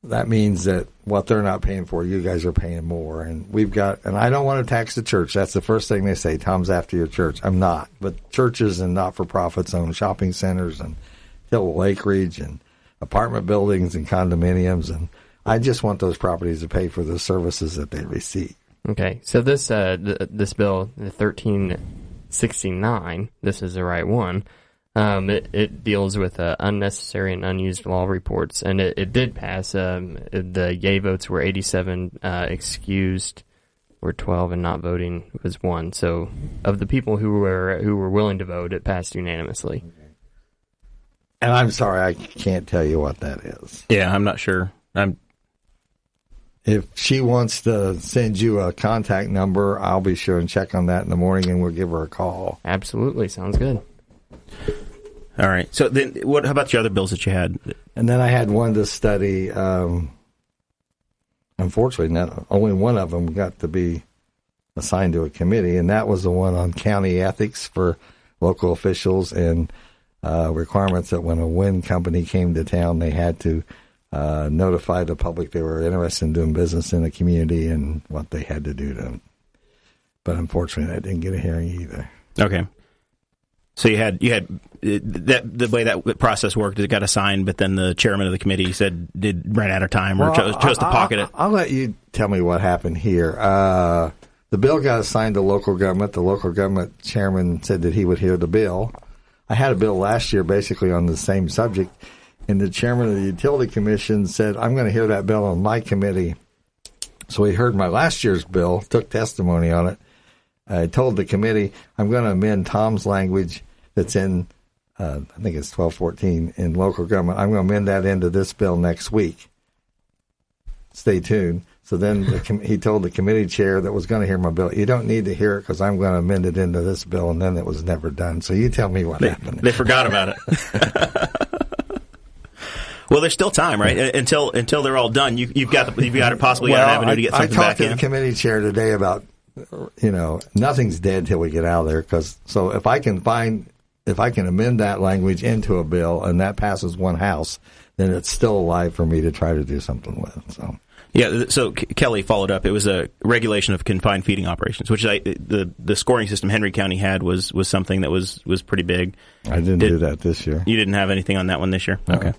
that means that what they're not paying for, you guys are paying more. And I don't want to tax the church. That's the first thing they say. Tom's after your church. I'm not. But churches and not-for-profits own shopping centers and tillable acreage and apartment buildings and condominiums. And I just want those properties to pay for the services that they receive. Okay. So this bill, the 1369, this is the right one. It deals with unnecessary and unused law reports, and it did pass. The yay votes were 87, excused were 12, and not voting was 1. So, of the people who were willing to vote, it passed unanimously. And I'm sorry, I can't tell you what that is. Yeah, I'm not sure. If she wants to send you a contact number, I'll be sure and check on that in the morning, and we'll give her a call. Absolutely, sounds good. All right. So then, how about your other bills that you had? And then I had one to study. Unfortunately, only one of them got to be assigned to a committee, and that was the one on county ethics for local officials and requirements that when a wind company came to town, they had to notify the public they were interested in doing business in the community and what they had to do to them. But unfortunately, that didn't get a hearing either. Okay. So you had that the way that process worked, it got assigned, but then the chairman of the committee ran out of time or chose to pocket it. I'll let you tell me what happened here. The bill got assigned to local government. The local government chairman said that he would hear the bill. I had a bill last year basically on the same subject, and the chairman of the utility commission said, I'm going to hear that bill on my committee. So he heard my last year's bill, took testimony on it. I told the committee, I'm going to amend Tom's language that's in, I think it's 1214 in local government. I'm going to amend that into this bill next week. Stay tuned. So then he told the committee chair that was going to hear my bill, you don't need to hear it because I'm going to amend it into this bill, and then it was never done. So you tell me what happened. They forgot about it. Well, there's still time, right? Until they're all done, you've got to possibly got an avenue to get something back in. I talked to the committee chair today about, nothing's dead till we get out of there. So if I can amend that language into a bill and that passes one house, then it's still alive for me to try to do something with. So. Yeah, so Kelly followed up. It was a regulation of confined feeding operations, which the scoring system Henry County had was something that was pretty big. I didn't do that this year. You didn't have anything on that one this year? No. Okay.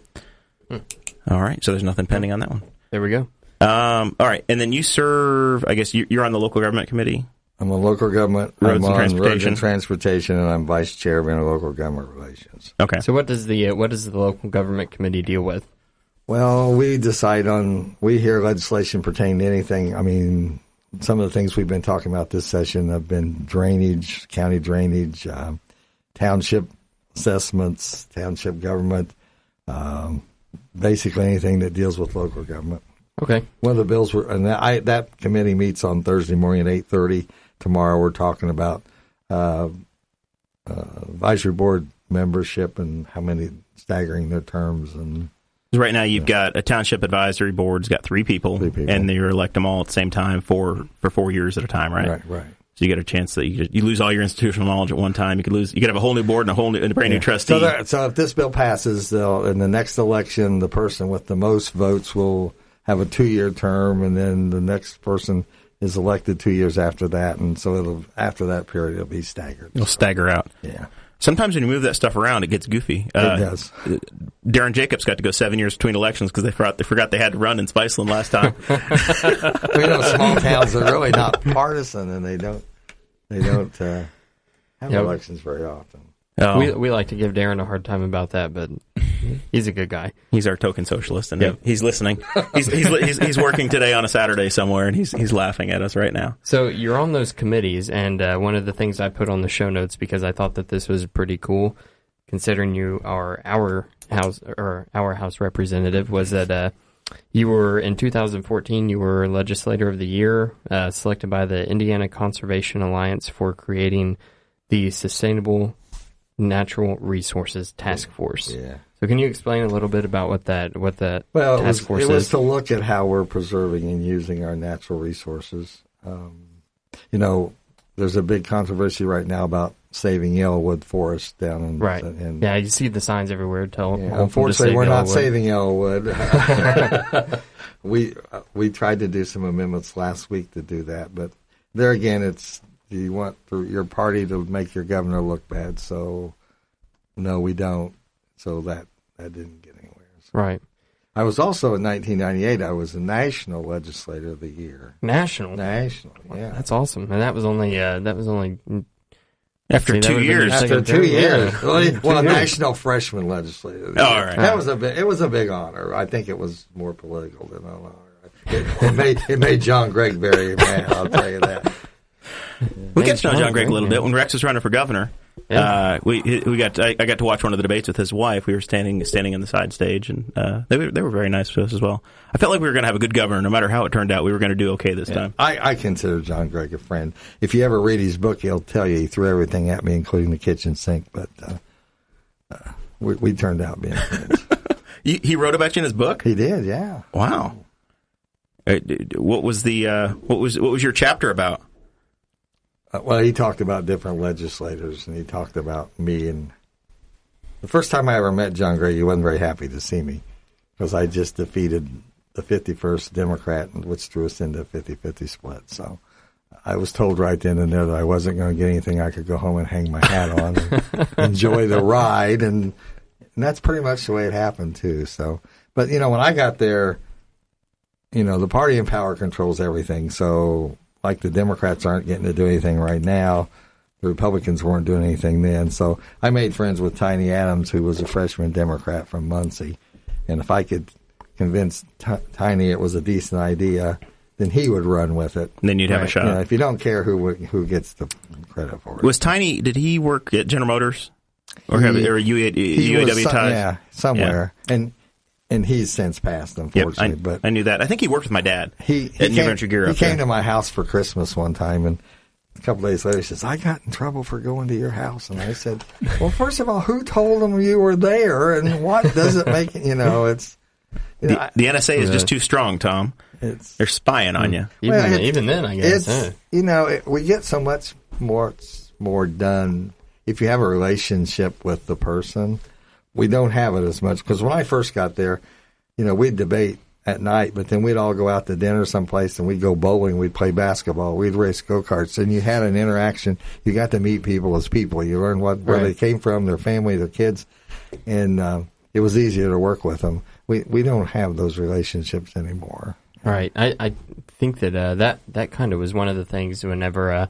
All right, so there's nothing pending on that one. There we go. All right, and then you serve, I guess you're on the local government committee? I'm on local government. Roads I'm and on Transportation. Roads and Transportation, and I'm vice chair of interlocal government relations. Okay. So what does the local government committee deal with? Well, we hear legislation pertaining to anything. I mean, some of the things we've been talking about this session have been drainage, county drainage, township assessments, township government, basically anything that deals with local government. Okay. One of the bills that committee meets on Thursday morning at 8:30. Tomorrow we're talking about advisory board membership and how many staggering their terms. And right now you've got a township advisory board's got 3 people, and you elect them all at the same time for 4 years at a time, right? Right. So you get a chance that you lose all your institutional knowledge at one time. You could have a whole new board and a brand new trustee. So if this bill passes, in the next election, the person with the most votes will have a 2-year term, and then the next person is elected 2 years after that, and so after that period it'll be staggered. It'll stagger out. Yeah. Sometimes when you move that stuff around, it gets goofy. It does. Darren Jacobs got to go 7 years between elections because they forgot they had to run in Spiceland last time. Small towns are really not partisan, and they don't have elections very often. Oh. We like to give Darren a hard time about that, but he's a good guy. He's our token socialist, and he's listening. He's working today on a Saturday somewhere, and he's laughing at us right now. So you're on those committees, and one of the things I put on the show notes because I thought that this was pretty cool, considering you are our House representative, was that you were in 2014. You were Legislator of the Year, selected by the Indiana Conservation Alliance for creating the Sustainable Natural Resources Task Force. Yeah. So can you explain a little bit about what that task force is? It was to look at how we're preserving and using our natural resources. There's a big controversy right now about saving yellowwood forest down in right. Yeah, you see the signs everywhere. Unfortunately, we're not saving yellowwood. We tried to do some amendments last week to do that, but there again, it's. Do you want your party to make your governor look bad? So, no, we don't. So that didn't get anywhere. So. Right. I was also in 1998. I was the National Legislator of the Year. National. Yeah, that's awesome. And that was only after 2 years. After 2 years. Well, National Freshman Legislator. Oh, all right. That was it was a big honor. I think it was more political than an honor. It made John Gregg very mad. I'll tell you that. We got to know John Gregg a little bit. When Rex was running for governor, I got to watch one of the debates with his wife. We were standing in the side stage, and they were very nice to us as well. I felt like we were going to have a good governor. No matter how it turned out, we were going to do okay this time. I consider John Gregg a friend. If you ever read his book, he'll tell you he threw everything at me, including the kitchen sink, but we turned out being friends. He wrote about you in his book? He did, yeah. Wow. What was your chapter about? Well, he talked about different legislators, and he talked about me. And the first time I ever met John Gregg, he wasn't very happy to see me because I just defeated the 51st Democrat, which threw us into a 50-50 split. So I was told right then and there that I wasn't going to get anything. I could go home and hang my hat on and enjoy the ride. And that's pretty much the way it happened, too. So, but, when I got there, the party in power controls everything. So, like the Democrats aren't getting to do anything right now, the Republicans weren't doing anything then. So I made friends with Tiny Adams, who was a freshman Democrat from Muncie. And if I could convince Tiny it was a decent idea, then he would run with it. And then you'd have a shot. If you don't care who gets the credit for it. Was Tiny, did he work at General Motors? Or UAW ties? Yeah, somewhere. Yeah. And he's since passed, unfortunately. But I knew that. I think he worked with my dad. He came to my house for Christmas one time, and a couple days later he says, I got in trouble for going to your house. And I said, well, first of all, who told them you were there? And what does it make, it's... The NSA is just too strong, Tom. They're spying on you. Even then, I guess. We get so much more done if you have a relationship with the person. We don't have it as much because when I first got there, we'd debate at night, but then we'd all go out to dinner someplace and we'd go bowling, we'd play basketball, we'd race go-karts, and you had an interaction. You got to meet people as people. You learned where they came from, their family, their kids, and it was easier to work with them. We don't have those relationships anymore. Right. I think that that kind of was one of the things whenever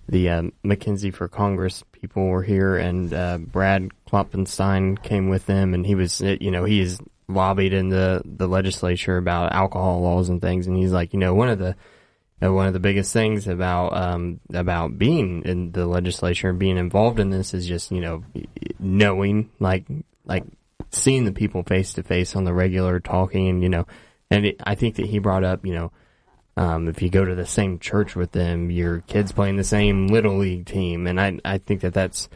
the McKinsey for Congress people were here, and Brad Kloppenstein came with them, and he was, he is lobbied in the legislature about alcohol laws and things, and he's like, one of the biggest things about being in the legislature and being involved in this is just knowing, like seeing the people face to face on the regular, talking, and I think that he brought up, if you go to the same church with them, your kids playing the same Little League team. And I think that's,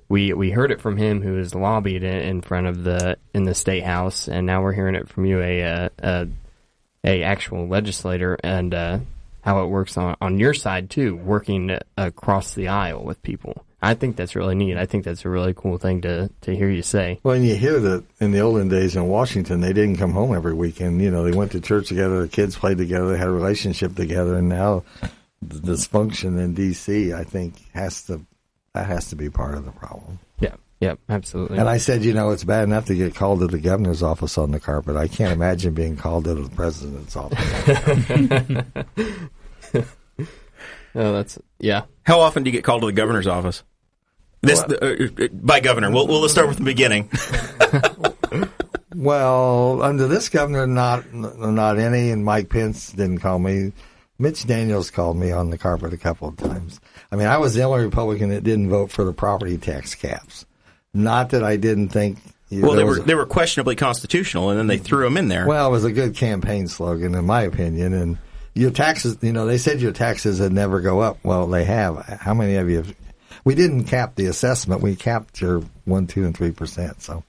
we heard it from him who was lobbied in front of in the Statehouse, and now we're hearing it from you, a actual legislator. And how it works on your side too, working across the aisle with people. I think that's really neat. I think that's a really cool thing to hear you say. Well, and you hear that in the olden days in Washington, they didn't come home every weekend. You know, they went to church together, the kids played together, they had a relationship together, and now the dysfunction in D.C., I think, has to be part of the problem. Yeah, absolutely. And I said, you know, it's bad enough to get called to the governor's office on the carpet. I can't imagine being called to the president's office. Oh, that's, yeah. How often do you get called to the governor's office? By governor. We'll start with the beginning. Well, under this governor, not any, and Mike Pence didn't call me. Mitch Daniels called me on the carpet a couple of times. I mean, I was the only Republican that didn't vote for the property tax caps. Not that I didn't think. They were questionably constitutional, and then they threw them in there. Well, it was a good campaign slogan, in my opinion. And your taxes, you know, they said your taxes would never go up. Well, they have. How many of you have? We didn't cap the assessment. We capped your 1%, 2%, and 3%. So,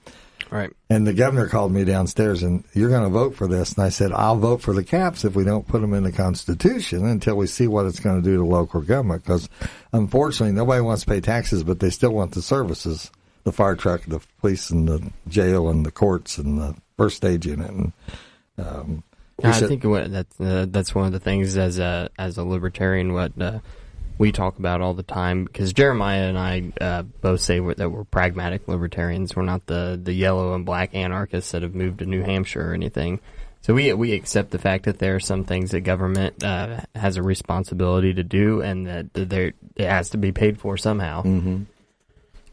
right. And the governor called me downstairs, and you're going to vote for this. And I said, I'll vote for the caps if we don't put them in the Constitution until we see what it's going to do to local government. Because unfortunately, nobody wants to pay taxes, but they still want the services. The fire truck, the police, and the jail, and the courts, and the first aid unit. And I think that's one of the things as a libertarian what we talk about all the time, because Jeremiah and I both say that we're pragmatic libertarians. We're not the yellow and black anarchists that have moved to New Hampshire or anything. So we accept the fact that there are some things that government has a responsibility to do, and that it has to be paid for somehow. Mm-hmm.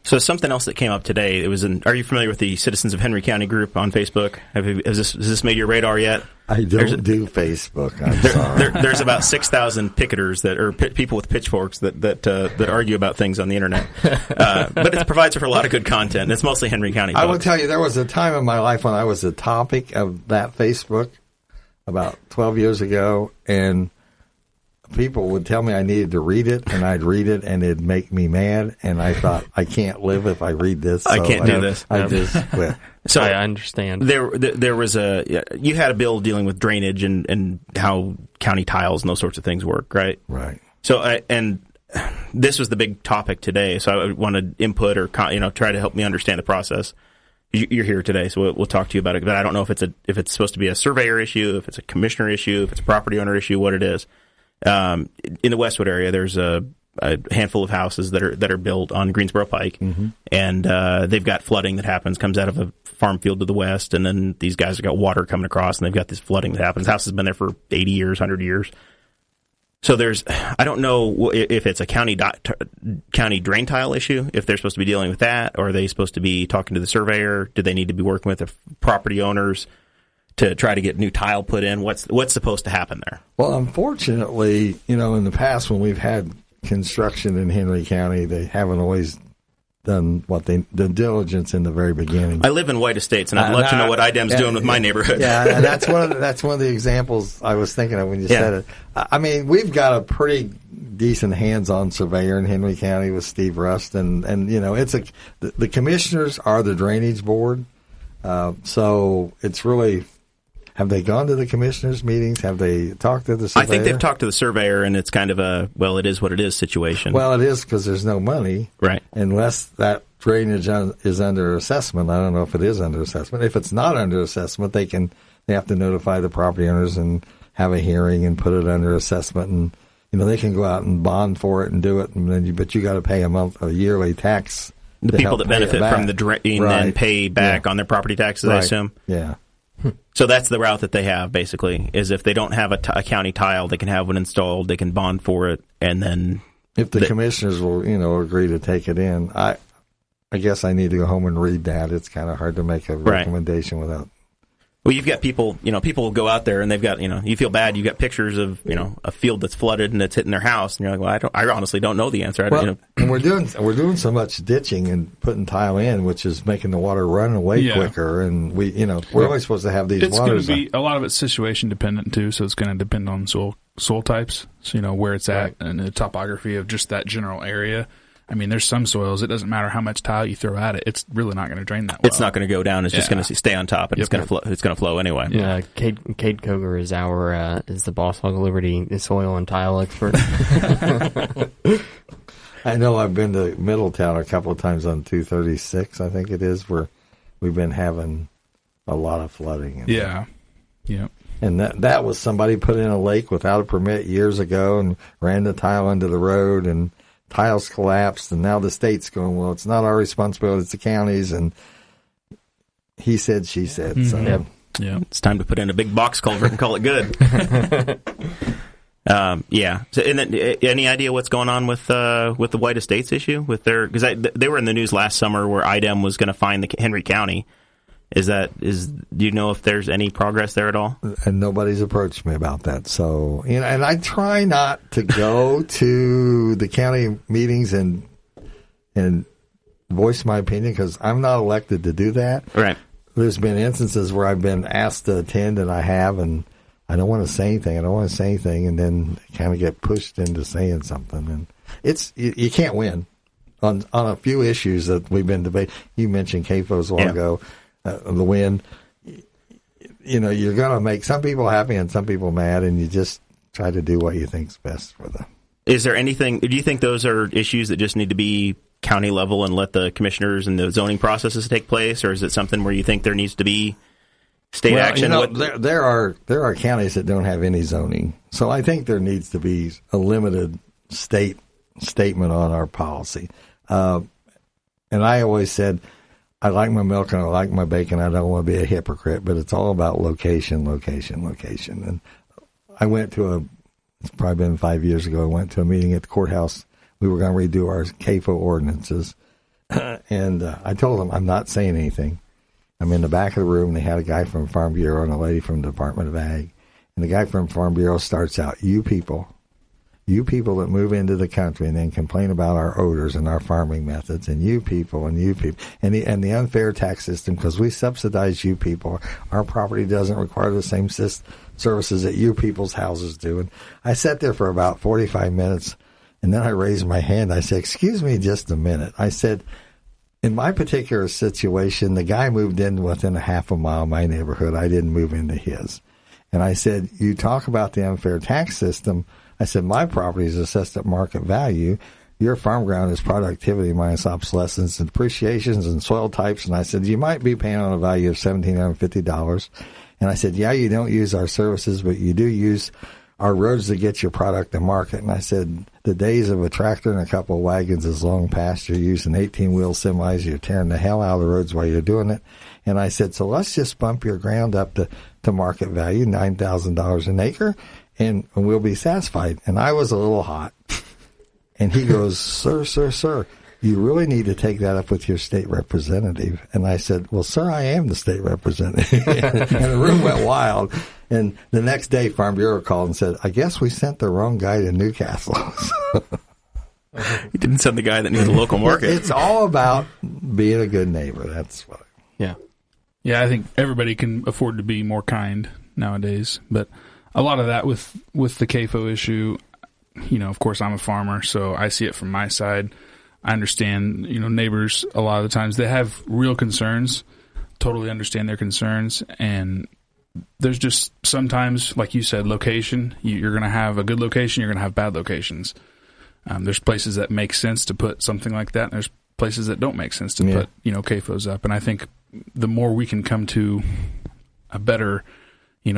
So something else that came up today, are you familiar with the Citizens of Henry County group on Facebook? Has this made your radar yet? I don't do Facebook. I'm sorry. There's about 6,000 picketers people with pitchforks that argue about things on the internet. But it provides for a lot of good content. It's mostly Henry County folks. I will tell you, there was a time in my life when I was the topic of that Facebook about 12 years ago, and people would tell me I needed to read it, and I'd read it, and it'd make me mad. And I thought, I can't live if I read this. So I can't do this. I just quit. So I understand. There was you had a bill dealing with drainage and how county tiles and those sorts of things work, right? Right. So and this was the big topic today. So I wanted input or try to help me understand the process. You're here today, so we'll talk to you about it. But I don't know if it's supposed to be a surveyor issue, if it's a commissioner issue, if it's a property owner issue, what it is. In the Westwood area, there's a handful of houses that are built on Greensboro Pike, mm-hmm. and they've got flooding that comes out of a farm field to the west, and then these guys have got water coming across, and they've got this flooding that happens. The house has been there for 80 years, 100 years. So I don't know if it's a county drain tile issue, if they're supposed to be dealing with that, or are they supposed to be talking to the surveyor? Do they need to be working with the property owners to try to get new tile put in? What's supposed to happen there? Well, unfortunately, in the past when we've had construction in Henry County, they haven't always done the diligence in the very beginning. I live in White Estates, and I'd love to know what IDEM's doing with my neighborhood. Yeah, and that's one of the examples I was thinking of when you said it. I mean, we've got a pretty decent hands-on surveyor in Henry County with Steve Rust, and it's the commissioners are the drainage board, so it's really. Have they gone to the commissioners' meetings? Have they talked to the surveyor? I think they've talked to the surveyor, and it's kind of it is what it is situation. Well, it is because there's no money. Right. Unless that drainage is under assessment. I don't know if it is under assessment. If it's not under assessment, they have to notify the property owners and have a hearing and put it under assessment. And, they can go out and bond for it and do it. But you got to pay a yearly tax. The people that benefit from the drain then pay back on their property taxes, I assume? Yeah. So that's the route that they have, basically, is if they don't have a county tile, they can have one installed, they can bond for it, and then... If the commissioners will, agree to take it in, I guess I need to go home and read that. It's kind of hard to make a recommendation without... Well, you've got people, people will go out there and they've got, you feel bad. You've got pictures of, a field that's flooded and it's hitting their house. And you're like, well, I honestly don't know the answer. And we're doing so much ditching and putting tile in, which is making the water run away quicker. And we're only supposed to have these waters. It's going to be, a lot of it's situation dependent too. So it's going to depend on soil types. So, where it's at and the topography of just that general area. I mean, there's some soils, it doesn't matter how much tile you throw at it, it's really not going to drain that well. It's not going to go down. It's just going to stay on top, and it's going to flow anyway. Yeah, Kade Koger is the Boss Hog of Liberty soil and tile expert. I know I've been to Middletown a couple of times on 236, I think it is, where we've been having a lot of flooding. Yeah. And that was somebody put in a lake without a permit years ago and ran the tile into the road, and tiles collapsed, and now the state's going, well, it's not our responsibility, it's the county's, and he said, she said. Mm-hmm. So yeah, it's time to put in a big box culvert and call it good. Yeah. So, and then, any idea what's going on with the White Estates issue with their? Because they were in the news last summer where IDEM was going to fine the Henry County. Do you know if there's any progress there at all? And nobody's approached me about that. So, and I try not to go to the county meetings and voice my opinion because I'm not elected to do that. Right. There's been instances where I've been asked to attend, and I have, and I don't want to say anything. And then kind of get pushed into saying something. And you can't win on a few issues that we've been debating. You mentioned CAFOs a while ago. The wind, you're going to make some people happy and some people mad, and you just try to do what you think's best for them. Is there anything? Do you think those are issues that just need to be county level and let the commissioners and the zoning processes take place, or is it something where you think there needs to be state action? There are counties that don't have any zoning, so I think there needs to be a limited state statement on our policy. And I always said, I like my milk and I like my bacon. I don't want to be a hypocrite, but it's all about location. And I went to it's probably been 5 years ago, I went to a meeting at the courthouse. We were going to redo our CAFO ordinances. And I told them, I'm not saying anything. I'm in the back of the room, and they had a guy from Farm Bureau and a lady from the Department of Ag. And the guy from Farm Bureau starts out, you people that move into the country and then complain about our odors and our farming methods, and you people, and the unfair tax system, because we subsidize you people. Our property doesn't require the same services that you people's houses do. And I sat there for about 45 minutes, and then I raised my hand. I said, excuse me just a minute. I said, in my particular situation, the guy moved in within a half a mile of my neighborhood. I didn't move into his. And I said, you talk about the unfair tax system. I said, my property is assessed at market value. Your farm ground is productivity minus obsolescence and depreciations and soil types. And I said, you might be paying on a value of $1,750. And I said, yeah, you don't use our services, but you do use our roads to get your product to market. And I said, the days of a tractor and a couple of wagons is long past. You're using 18-wheel semis. You're tearing the hell out of the roads while you're doing it. And I said, so let's just bump your ground up to market value, $9,000 an acre. And we'll be satisfied. And I was a little hot. And he goes, sir, you really need to take that up with your state representative. And I said, well, sir, I am the state representative. And the room went wild. And the next day, Farm Bureau called and said, I guess we sent the wrong guy to Newcastle. You didn't send the guy that knew the local market. It's all about being a good neighbor. That's what. Yeah, I think everybody can afford to be more kind nowadays. But a lot of that with the CAFO issue, of course, I'm a farmer, so I see it from my side. I understand, neighbors, a lot of the times, they have real concerns, totally understand their concerns, and there's just sometimes, like you said, location. You're going to have a good location, you're going to have bad locations. There's places that make sense to put something like that, and there's places that don't make sense to put, CAFOs up. And I think the more we can come to a better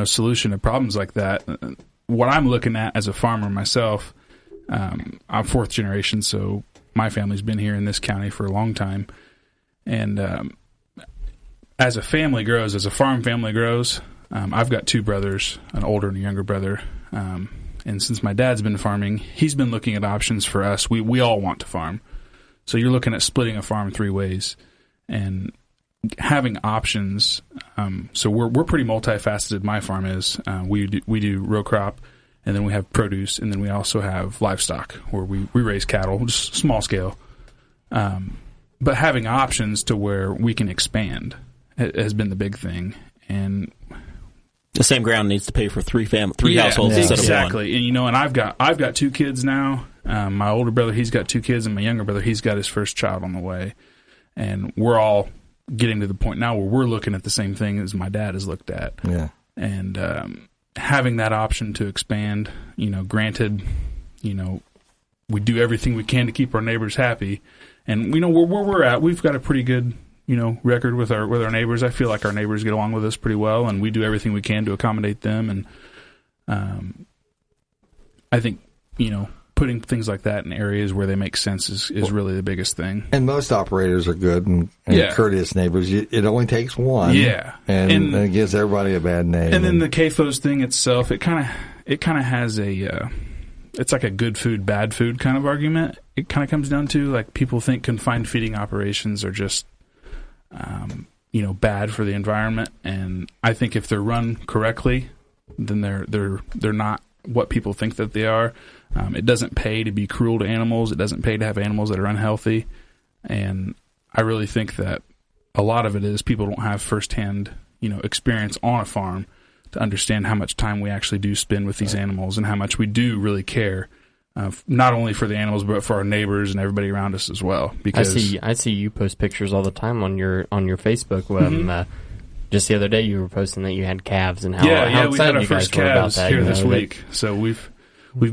solution to problems like that. What I'm looking at as a farmer myself, I'm fourth generation, so my family's been here in this county for a long time. And as a family grows, as a farm family grows, I've got two brothers, an older and a younger brother. And since my dad's been farming, he's been looking at options for us. We all want to farm. So you're looking at splitting a farm 3 ways. And having options, so we're pretty multifaceted. My farm is we do row crop, and then we have produce, and then we also have livestock where we raise cattle, just small scale. But having options to where we can expand has been the big thing, and the same ground needs to pay for three households instead of one. Exactly, and and I've got 2 kids now, My older brother, he's got 2 kids, and my younger brother, he's got his first child on the way. And we're all getting to the point now where we're looking at the same thing as my dad has looked at. Yeah. And having that option to expand, granted, we do everything we can to keep our neighbors happy. And, where we're at, we've got a pretty good, record with our neighbors. I feel like our neighbors get along with us pretty well, and we do everything we can to accommodate them. And I think, putting things like that in areas where they make sense is really the biggest thing. And most operators are good and courteous neighbors. It only takes one. Yeah. And it gives everybody a bad name. And then the CAFO's thing itself, it kind of has it's like a good food, bad food kind of argument. It kind of comes down to, like, people think confined feeding operations are just, bad for the environment. And I think if they're run correctly, then they're not what people think that they are. It doesn't pay to be cruel to animals. It doesn't pay to have animals that are unhealthy. And I really think that a lot of it is people don't have firsthand, experience on a farm to understand how much time we actually do spend with these animals and how much we do really care, not only for the animals but for our neighbors and everybody around us as well. Because I see you post pictures all the time on your Facebook. Just the other day, you were posting that you had calves and how excited we had our first guys were about calves that here this week. So we've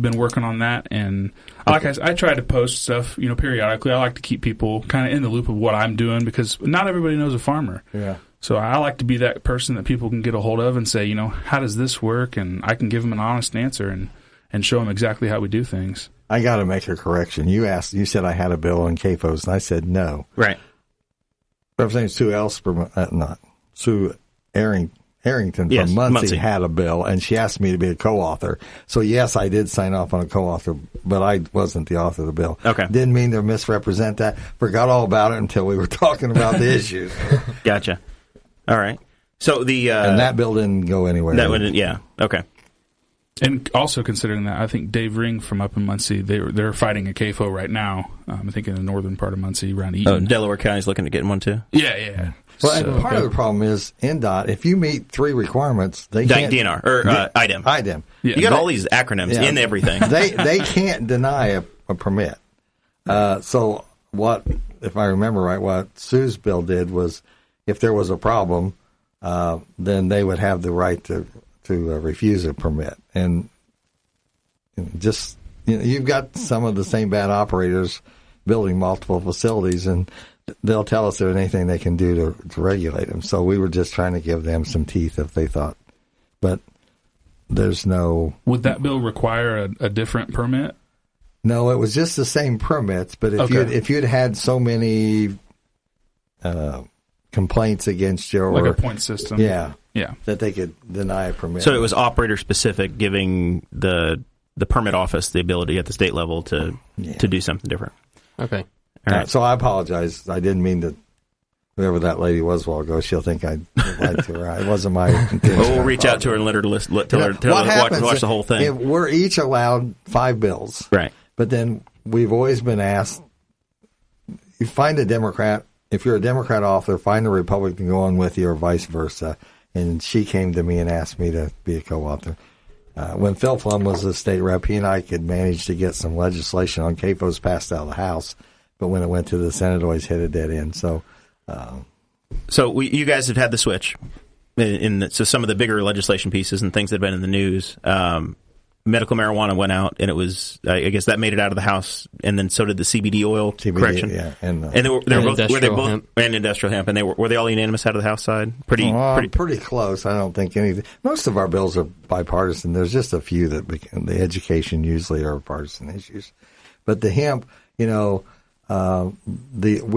been working on that, and like I try to post stuff periodically. I like to keep people kind of in the loop of what I'm doing because not everybody knows a farmer. Yeah. So I like to be that person that people can get a hold of and say, how does this work? And I can give them an honest answer and show them exactly how we do things. I got to make a correction. You said I had a bill on CAFOs, and I said no. Right. Representative Sue Arrington from Muncie had a bill, and she asked me to be a co-author. So, yes, I did sign off on a co-author, but I wasn't the author of the bill. Okay. Didn't mean to misrepresent that. Forgot all about it until we were talking about the issues. Gotcha. All right. So and that bill didn't go anywhere. That one, yeah. Okay. And also considering that, I think Dave Ring from up in Muncie, they're fighting a CAFO right now. I think in the northern part of Muncie, around Eaton. Oh, Delaware County's looking to get one too. Yeah. Well, part of the problem is NDOT. If you meet 3 requirements, they can't DNR or IDEM. IDEM. Yeah. You got all these acronyms in everything. They can't deny a permit. So what, if I remember right, what Sue's bill did was, if there was a problem, then they would have the right to refuse a permit. And just you've got some of the same bad operators building multiple facilities, and they'll tell us there's anything they can do to regulate them. So we were just trying to give them some teeth if they thought. But there's no... Would that bill require a different permit? No, it was just the same permits. But if you'd had so many complaints against you... Like a point system. Yeah. That they could deny a permit. So it was operator-specific, giving the permit office the ability at the state level to do something different. Okay. All right. So I apologize. I didn't mean to. Whoever that lady was a while ago, she'll think I lied to her. It wasn't my intention. Well, we'll reach out to her and let her watch the whole thing. We're each allowed 5 bills. Right. But then we've always been asked, you find a Democrat, if you're a Democrat author, find a Republican to go on with you or vice versa. And she came to me and asked me to be a co-author. When Phil Plum was the state rep, he and I could manage to get some legislation on CAFOs passed out of the House. But when it went to the Senate, it always hit a dead end. So you guys have had the switch. So some of the bigger legislation pieces and things that have been in the news, medical marijuana went out, and it was, I guess that made it out of the House, and then so did the CBD oil correction. Yeah, and they were both and industrial hemp, and were they all unanimous out of the House side? Pretty close. I don't think anything. Most of our bills are bipartisan. There's just a few that the education usually are partisan issues, but the hemp, we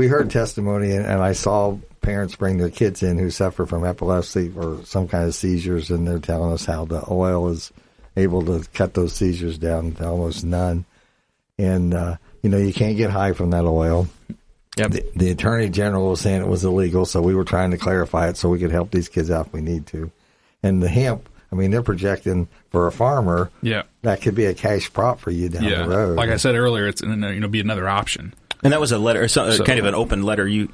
heard testimony, and I saw parents bring their kids in who suffer from epilepsy or some kind of seizures, and they're telling us how the oil is able to cut those seizures down to almost none. And, you can't get high from that oil. Yep. The Attorney General was saying it was illegal, so we were trying to clarify it so we could help these kids out if we need to. And the hemp, they're projecting for a farmer, that could be a cash prop for you down the road. Like I said earlier, it's be another option. And that was a letter, kind of an open letter. You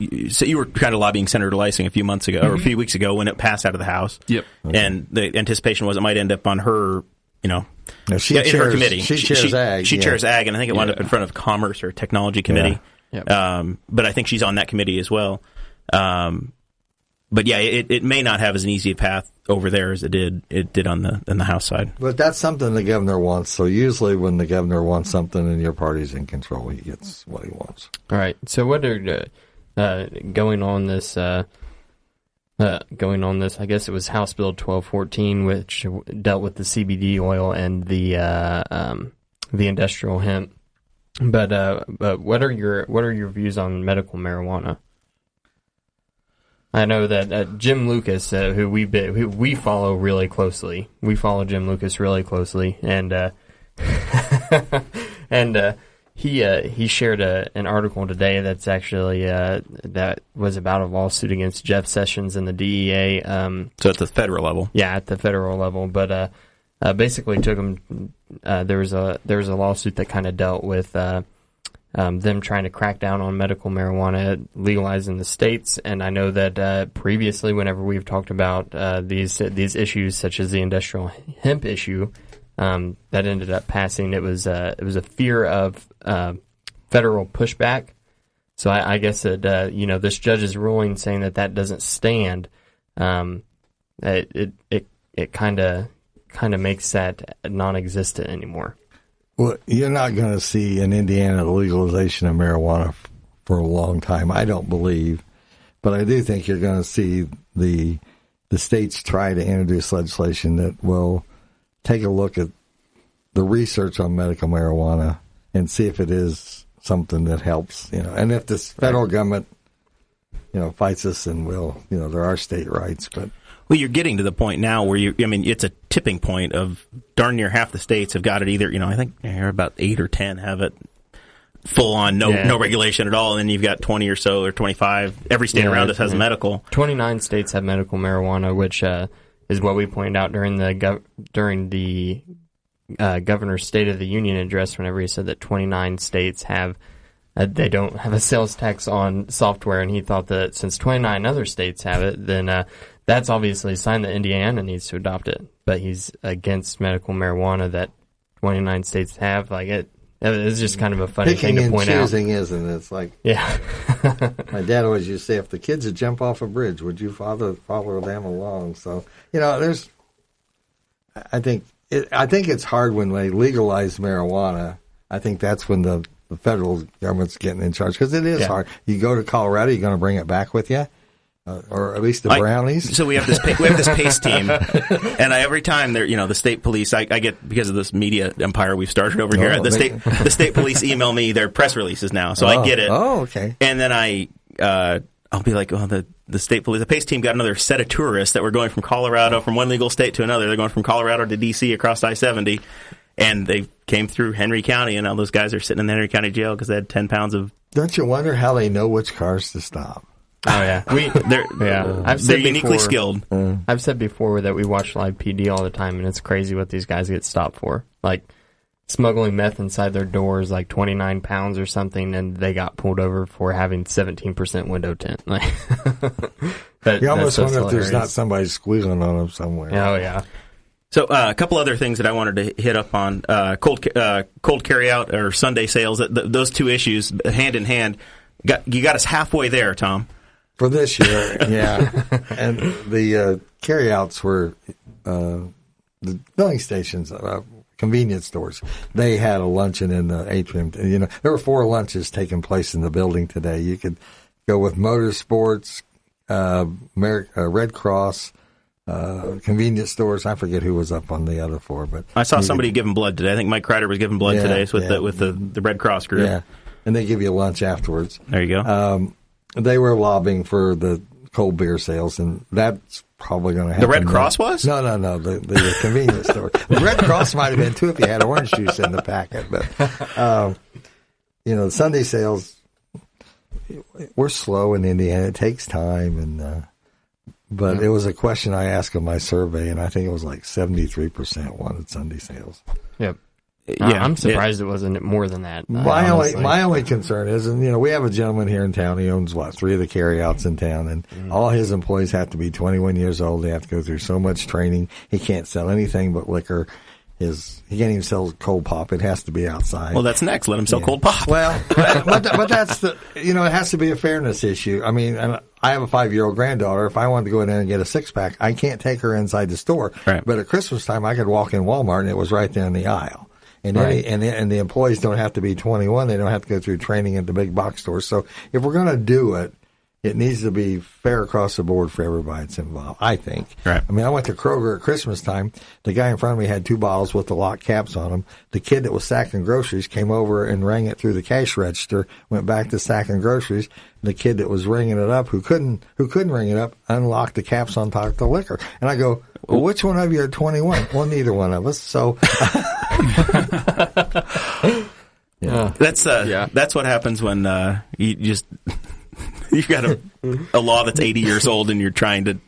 were kind of lobbying Senator Lysing a few months ago, or a few weeks ago, when it passed out of the House. Yep. Okay. And the anticipation was it might end up on her No, she in her committee. She chairs ag. She chairs ag, and I think it wound up in front of Commerce or Technology Committee. Yeah. But I think she's on that committee as well. But yeah, it may not have as an easy path over there as it did on the House side. But that's something the governor wants. So usually when the governor wants something and your party's in control, he gets what he wants. All right. So what are going on this? I guess it was House Bill 1214, which dealt with the CBD oil and the industrial hemp. But what are your views on medical marijuana? I know that Jim Lucas, who we follow really closely, we follow Jim Lucas really closely, and he shared an article today that's actually that was about a lawsuit against Jeff Sessions and the DEA. So at the federal level, yeah, at the federal level, but basically took him. There was a lawsuit that kind of dealt with them trying to crack down on medical marijuana legalized in the states, and I know that previously, whenever we've talked about these issues, such as the industrial hemp issue, that ended up passing, it was a fear of federal pushback. So I guess that this judge's ruling saying that doesn't stand, it kind of makes that non-existent anymore. Well, you're not going to see in Indiana the legalization of marijuana for a long time, I don't believe. But I do think you're going to see the states try to introduce legislation that will take a look at the research on medical marijuana and see if it is something that helps. And if this federal government, fights us, and there are state rights, but. Well, you're getting to the point now where it's a tipping point of darn near half the states have got it either, I think about 8 or 10 have it full on, no regulation at all. And then you've got 20 or so or 25. Every state around us has medical. 29 states have medical marijuana, which is what we pointed out during the governor's State of the Union address whenever he said that 29 states have they don't have a sales tax on software, and he thought that since 29 other states have it, then that's obviously a sign that Indiana needs to adopt it. But he's against medical marijuana that 29 states have. Like it's just kind of a funny thing to point out. Picking and choosing, isn't it? It's like, yeah. My dad always used to say, if the kids would jump off a bridge, would you follow them along? So I think it's hard when they legalize marijuana. I think that's when the federal government's getting in charge, because it is hard. You go to Colorado, you're going to bring it back with you, or at least the brownies. So we have this PACE team, and every time the state police, I get, because of this media empire we've started over here. The state police email me their press releases now, so I get it. Oh, okay. And then I'll be like, the state police, the PACE team got another set of tourists that were going from Colorado, from one legal state to another. They're going from Colorado to D.C. across I-70. And they came through Henry County, and all those guys are sitting in the Henry County jail because they had 10 pounds of... Don't you wonder how they know which cars to stop? Oh, yeah. They're uniquely skilled. I've said before that we watch live PD all the time, and it's crazy what these guys get stopped for. Like, smuggling meth inside their doors, like 29 pounds or something, and they got pulled over for having 17% window tint. Like, you almost wonder if there's not somebody squealing on them somewhere. Oh, yeah. So a couple other things that I wanted to hit up on, cold carryout or Sunday sales, those two issues hand in hand. You got us halfway there, Tom. For this year, yeah. And the carryouts were the filling stations, convenience stores. They had a luncheon in the atrium. There were 4 lunches taking place in the building today. You could go with Motorsports, Red Cross, convenience stores. I forget who was up on the other 4, but I saw somebody giving blood today. I think Mike Kreider was giving blood today with the Red Cross group. Yeah, and they give you lunch afterwards. There you go. They were lobbying for the cold beer sales, and that's probably going to happen. The Red Cross was? No. The convenience store. The Red Cross might have been too if you had orange juice in the packet, but the Sunday sales, we're slow in Indiana. It takes time, and but it was a question I asked in my survey, and I think it was like 73% wanted Sunday sales. Yep. Yeah, I'm surprised it wasn't more than that. My only concern is, and we have a gentleman here in town. He owns 3 of the carryouts in town, and all his employees have to be 21 years old. They have to go through so much training. He can't sell anything but liquor, he can't even sell cold pop. It has to be outside. Well, that's next. Let him sell cold pop. Well, but that's it has to be a fairness issue. I mean, and I have a 5-year-old granddaughter. If I wanted to go in there and get a 6-pack, I can't take her inside the store. Right. But at Christmas time, I could walk in Walmart and it was right there in the aisle. And and the employees don't have to be 21. They don't have to go through training at the big box stores. So if we're going to do it, it needs to be fair across the board for everybody that's involved, I think. Right. I mean, I went to Kroger at Christmas time. The guy in front of me had 2 bottles with the lock caps on them. The kid that was sacking groceries came over and rang it through the cash register, went back to sacking groceries. The kid that was ringing it up, who couldn't ring it up, unlocked the caps on top of the liquor. And I go, well, which one of you are 21? Well, neither one of us. So, yeah. That's what happens when you just... You've got a law that's 80 years old, and you're trying to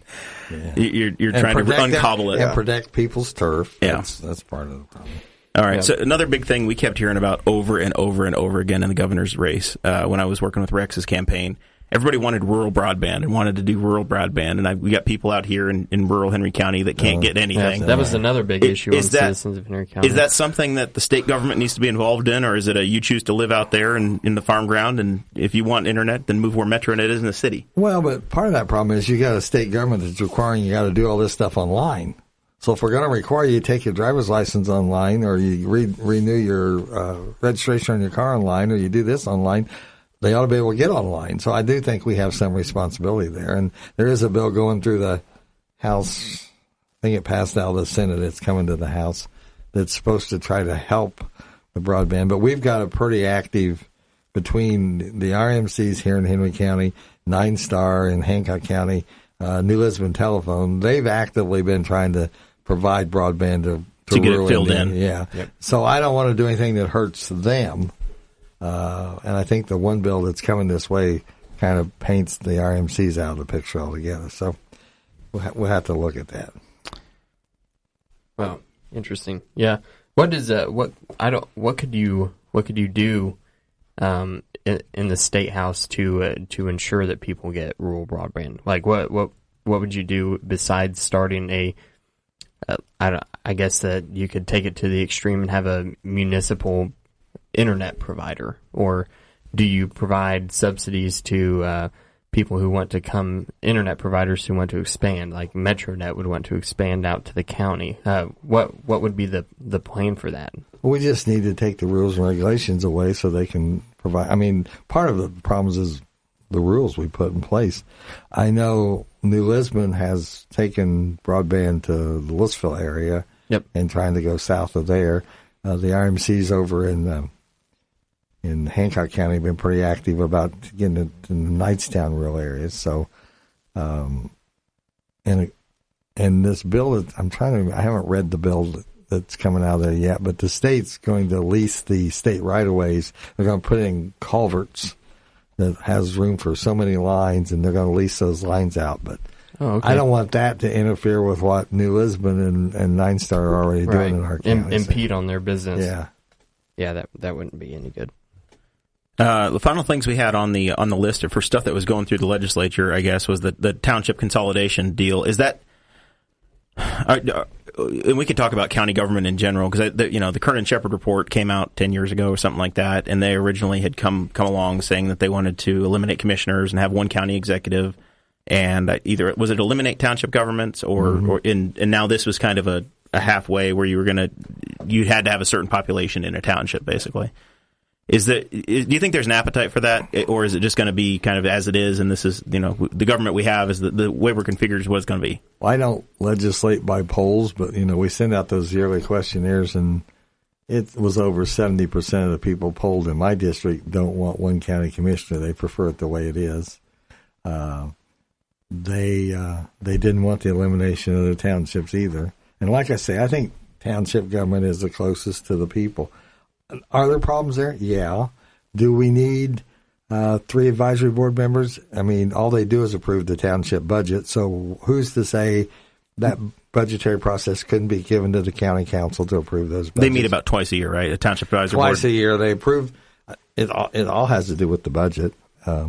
you're trying to uncobble it and protect people's turf. Yeah, that's part of the problem. All right. Yeah. So another big thing we kept hearing about over and over and over again in the governor's race when I was working with Rex's campaign. Everybody wanted rural broadband and wanted to do rural broadband, and we got people out here in rural Henry County that can't get anything. That was another big issue on citizens of Henry County. Is that something that the state government needs to be involved in, or is it you choose to live out there in the farm ground, and if you want internet, then move where MetroNet is in the city? Well, but part of that problem is you got a state government that's requiring you got to do all this stuff online. So if we're going to require you to take your driver's license online, or you renew your registration on your car online, or you do this online, they ought to be able to get online. So I do think we have some responsibility there. And there is a bill going through the House. I think it passed out of the Senate. It's coming to the House that's supposed to try to help the broadband. But we've got a pretty active, between the RMCs here in Henry County, 9 Star in Hancock County, New Lisbon Telephone. They've actively been trying to provide broadband to get it filled in. Yeah. Yep. So I don't want to do anything that hurts them. And I think the one bill that's coming this way kind of paints the RMCs out of the picture altogether. So we'll have to look at that. Wow, interesting. Yeah. What could you do in the Statehouse to ensure that people get rural broadband? Like what would you do besides starting I guess that you could take it to the extreme and have a municipal internet provider, or do you provide subsidies to people who want to come, internet providers who want to expand, like MetroNet would want to expand out to the county? What would be the plan for that? We just need to take the rules and regulations away so they can provide. I mean, part of the problems is the rules we put in place. I know New Lisbon has taken broadband to the Louisville area. Yep. And trying to go south of there. The RMCs over in Hancock County have been pretty active about getting it in the Knightstown rural areas. So, and this bill, I haven't read the bill that's coming out of there yet, but the state's going to lease the state right-of-ways. They're going to put in culverts that has room for so many lines, and they're going to lease those lines out. But I don't want that to interfere with what New Lisbon and 9 Star are already doing in our county. Impede on their business. Yeah. Yeah, that wouldn't be any good. The final things we had on the list for stuff that was going through the legislature, I guess, was the township consolidation deal. Is that, and we could talk about county government in general, because the Kernan Shepherd report came out 10 years ago or something like that, and they originally had come along saying that they wanted to eliminate commissioners and have one county executive, and either was it eliminate township governments and now this was kind of a halfway where you had to have a certain population in a township, basically. Do you think there's an appetite for that, or is it just going to be kind of as it is, and this is, the government we have is the way we're configured is what it's going to be? Well, I don't legislate by polls, but, we send out those yearly questionnaires, and it was over 70% of the people polled in my district don't want one county commissioner. They prefer it the way it is. They didn't want the elimination of the townships either. And like I say, I think township government is the closest to the people. Are there problems there? Yeah. Do we need 3 advisory board members? I mean, all they do is approve the township budget. So who's to say that budgetary process couldn't be given to the county council to approve those budgets? They meet about twice a year, right? A township advisory board. Twice a year. They approve. It all has to do with the budget. But,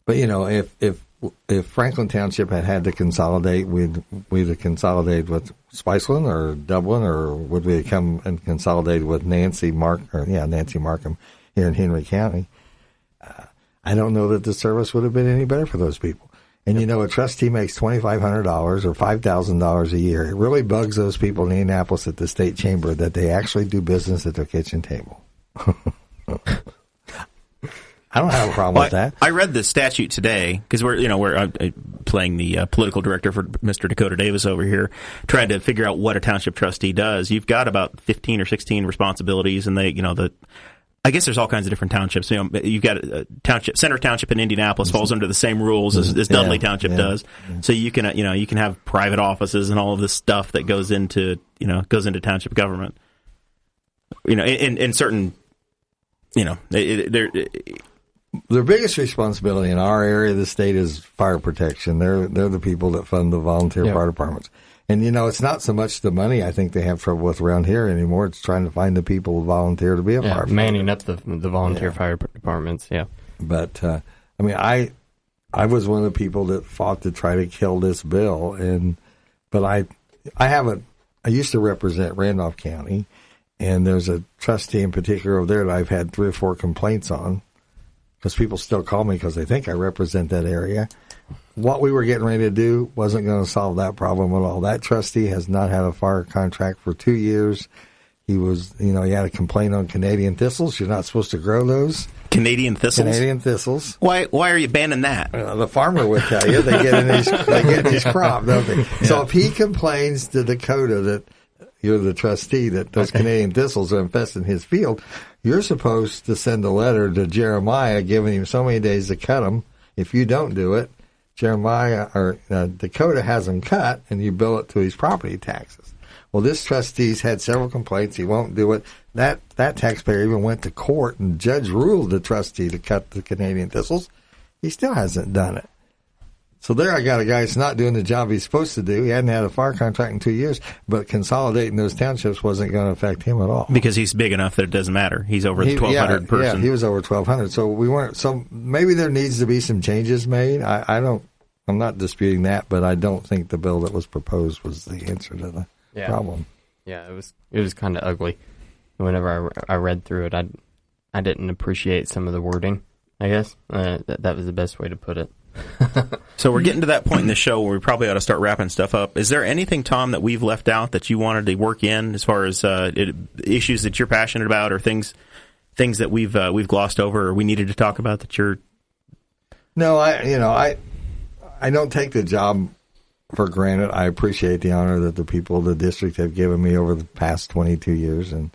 if if Franklin Township had to consolidate, we'd have consolidated with Spiceland or Dublin, or would we come and consolidate with Nancy Markham here in Henry County? I don't know that the service would have been any better for those people. And, a trustee makes $2,500 or $5,000 a year. It really bugs those people in Indianapolis at the state chamber that they actually do business at their kitchen table. I don't have a problem with that. I read the statute today because we're playing the political director for Mr. Dakota Davis over here, trying to figure out what a township trustee does. You've got about 15 or 16 responsibilities, and I guess there's all kinds of different townships. You've got a township, Center Township in Indianapolis falls under the same rules as Dudley Township does. So you can have private offices and all of this stuff that goes into township government. In certain, their biggest responsibility in our area of the state is fire protection. They're the people that fund the volunteer fire departments. And, it's not so much the money I think they have trouble with around here anymore. It's trying to find the people who volunteer to be a firefighter. Manning up the volunteer fire departments, But, I was one of the people that fought to try to kill this bill. But I used to represent Randolph County, and there's a trustee in particular over there that I've had 3 or 4 complaints on, because people still call me because they think I represent that area. What we were getting ready to do wasn't going to solve that problem at all. That trustee has not had a fire contract for 2 years. He had a complaint on Canadian thistles. You're not supposed to grow those. Canadian thistles? Canadian thistles. Why are you banning that? The farmer would tell you. They get in his crop, don't they? Yeah. So if he complains to Dakota that you're the trustee, that those Canadian thistles are infesting his field, you're supposed to send a letter to Jeremiah giving him so many days to cut them. If you don't do it, Jeremiah or Dakota has them cut, and you bill it to his property taxes. Well, this trustee's had several complaints. He won't do it. That taxpayer even went to court, and the judge ruled the trustee to cut the Canadian thistles. He still hasn't done it. So there I got a guy that's not doing the job he's supposed to do. He hadn't had a fire contract in 2 years, but consolidating those townships wasn't going to affect him at all. Because he's big enough that it doesn't matter. He's over the 1,200 person. Yeah, he was over 1,200. So we weren't. So maybe there needs to be some changes made. I'm not disputing that, but I don't think the bill that was proposed was the answer to the problem. Yeah, it was kind of ugly. Whenever I read through it, I didn't appreciate some of the wording. I guess that was the best way to put it. So we're getting to that point in the show where we probably ought to start wrapping stuff up. Is there anything, Tom, that we've left out that you wanted to work in as far as issues that you're passionate about, or things that we've glossed over, or we needed to talk about that you're? No, I don't take the job for granted. I appreciate the honor that the people of the district have given me over the past 22 years, and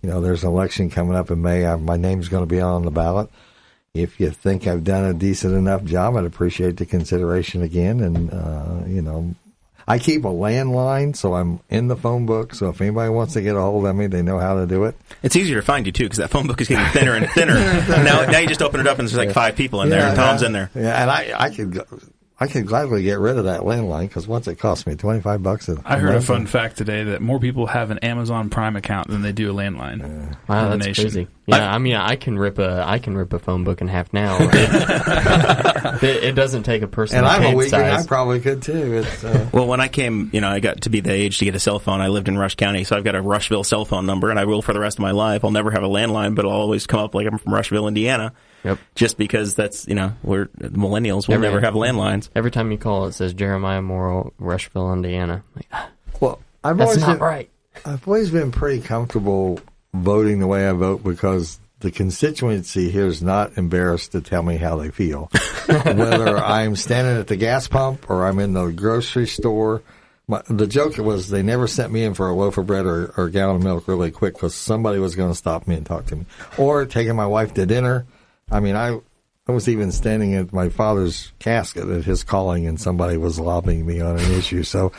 there's an election coming up in May. My name's going to be on the ballot. If you think I've done a decent enough job, I'd appreciate the consideration again. And, I keep a landline, so I'm in the phone book. So if anybody wants to get a hold of me, they know how to do it. It's easier to find you, too, because that phone book is getting thinner and thinner. Now you just open it up, and there's like 5 people in there, and Tom's in there. Yeah, and I could gladly get rid of that landline, because once it cost me $25 I heard a fun fact today that more people have an Amazon Prime account than they do a landline. Wow, that's crazy. Yeah, I can rip a phone book in half now. It doesn't take a person. And I'm a weakling. size. I probably could too. Well, when I came, I got to be the age to get a cell phone. I lived in Rush County, so I've got a Rushville cell phone number, and I will for the rest of my life. I'll never have a landline, but I'll always come up like I'm from Rushville, Indiana. Yep. Just because that's, we're millennials. We'll never have landlines. Every time you call, it says Jeremiah Morrell, Rushville, Indiana. Well, that's not right. I've always been pretty comfortable voting the way I vote, because the constituency here is not embarrassed to tell me how they feel. Whether I'm standing at the gas pump or I'm in the grocery store. The joke was they never sent me in for a loaf of bread or a gallon of milk really quick, because somebody was going to stop me and talk to me. Or taking my wife to dinner. I mean, I was even standing at my father's casket at his calling, and somebody was lobbying me on an issue. So,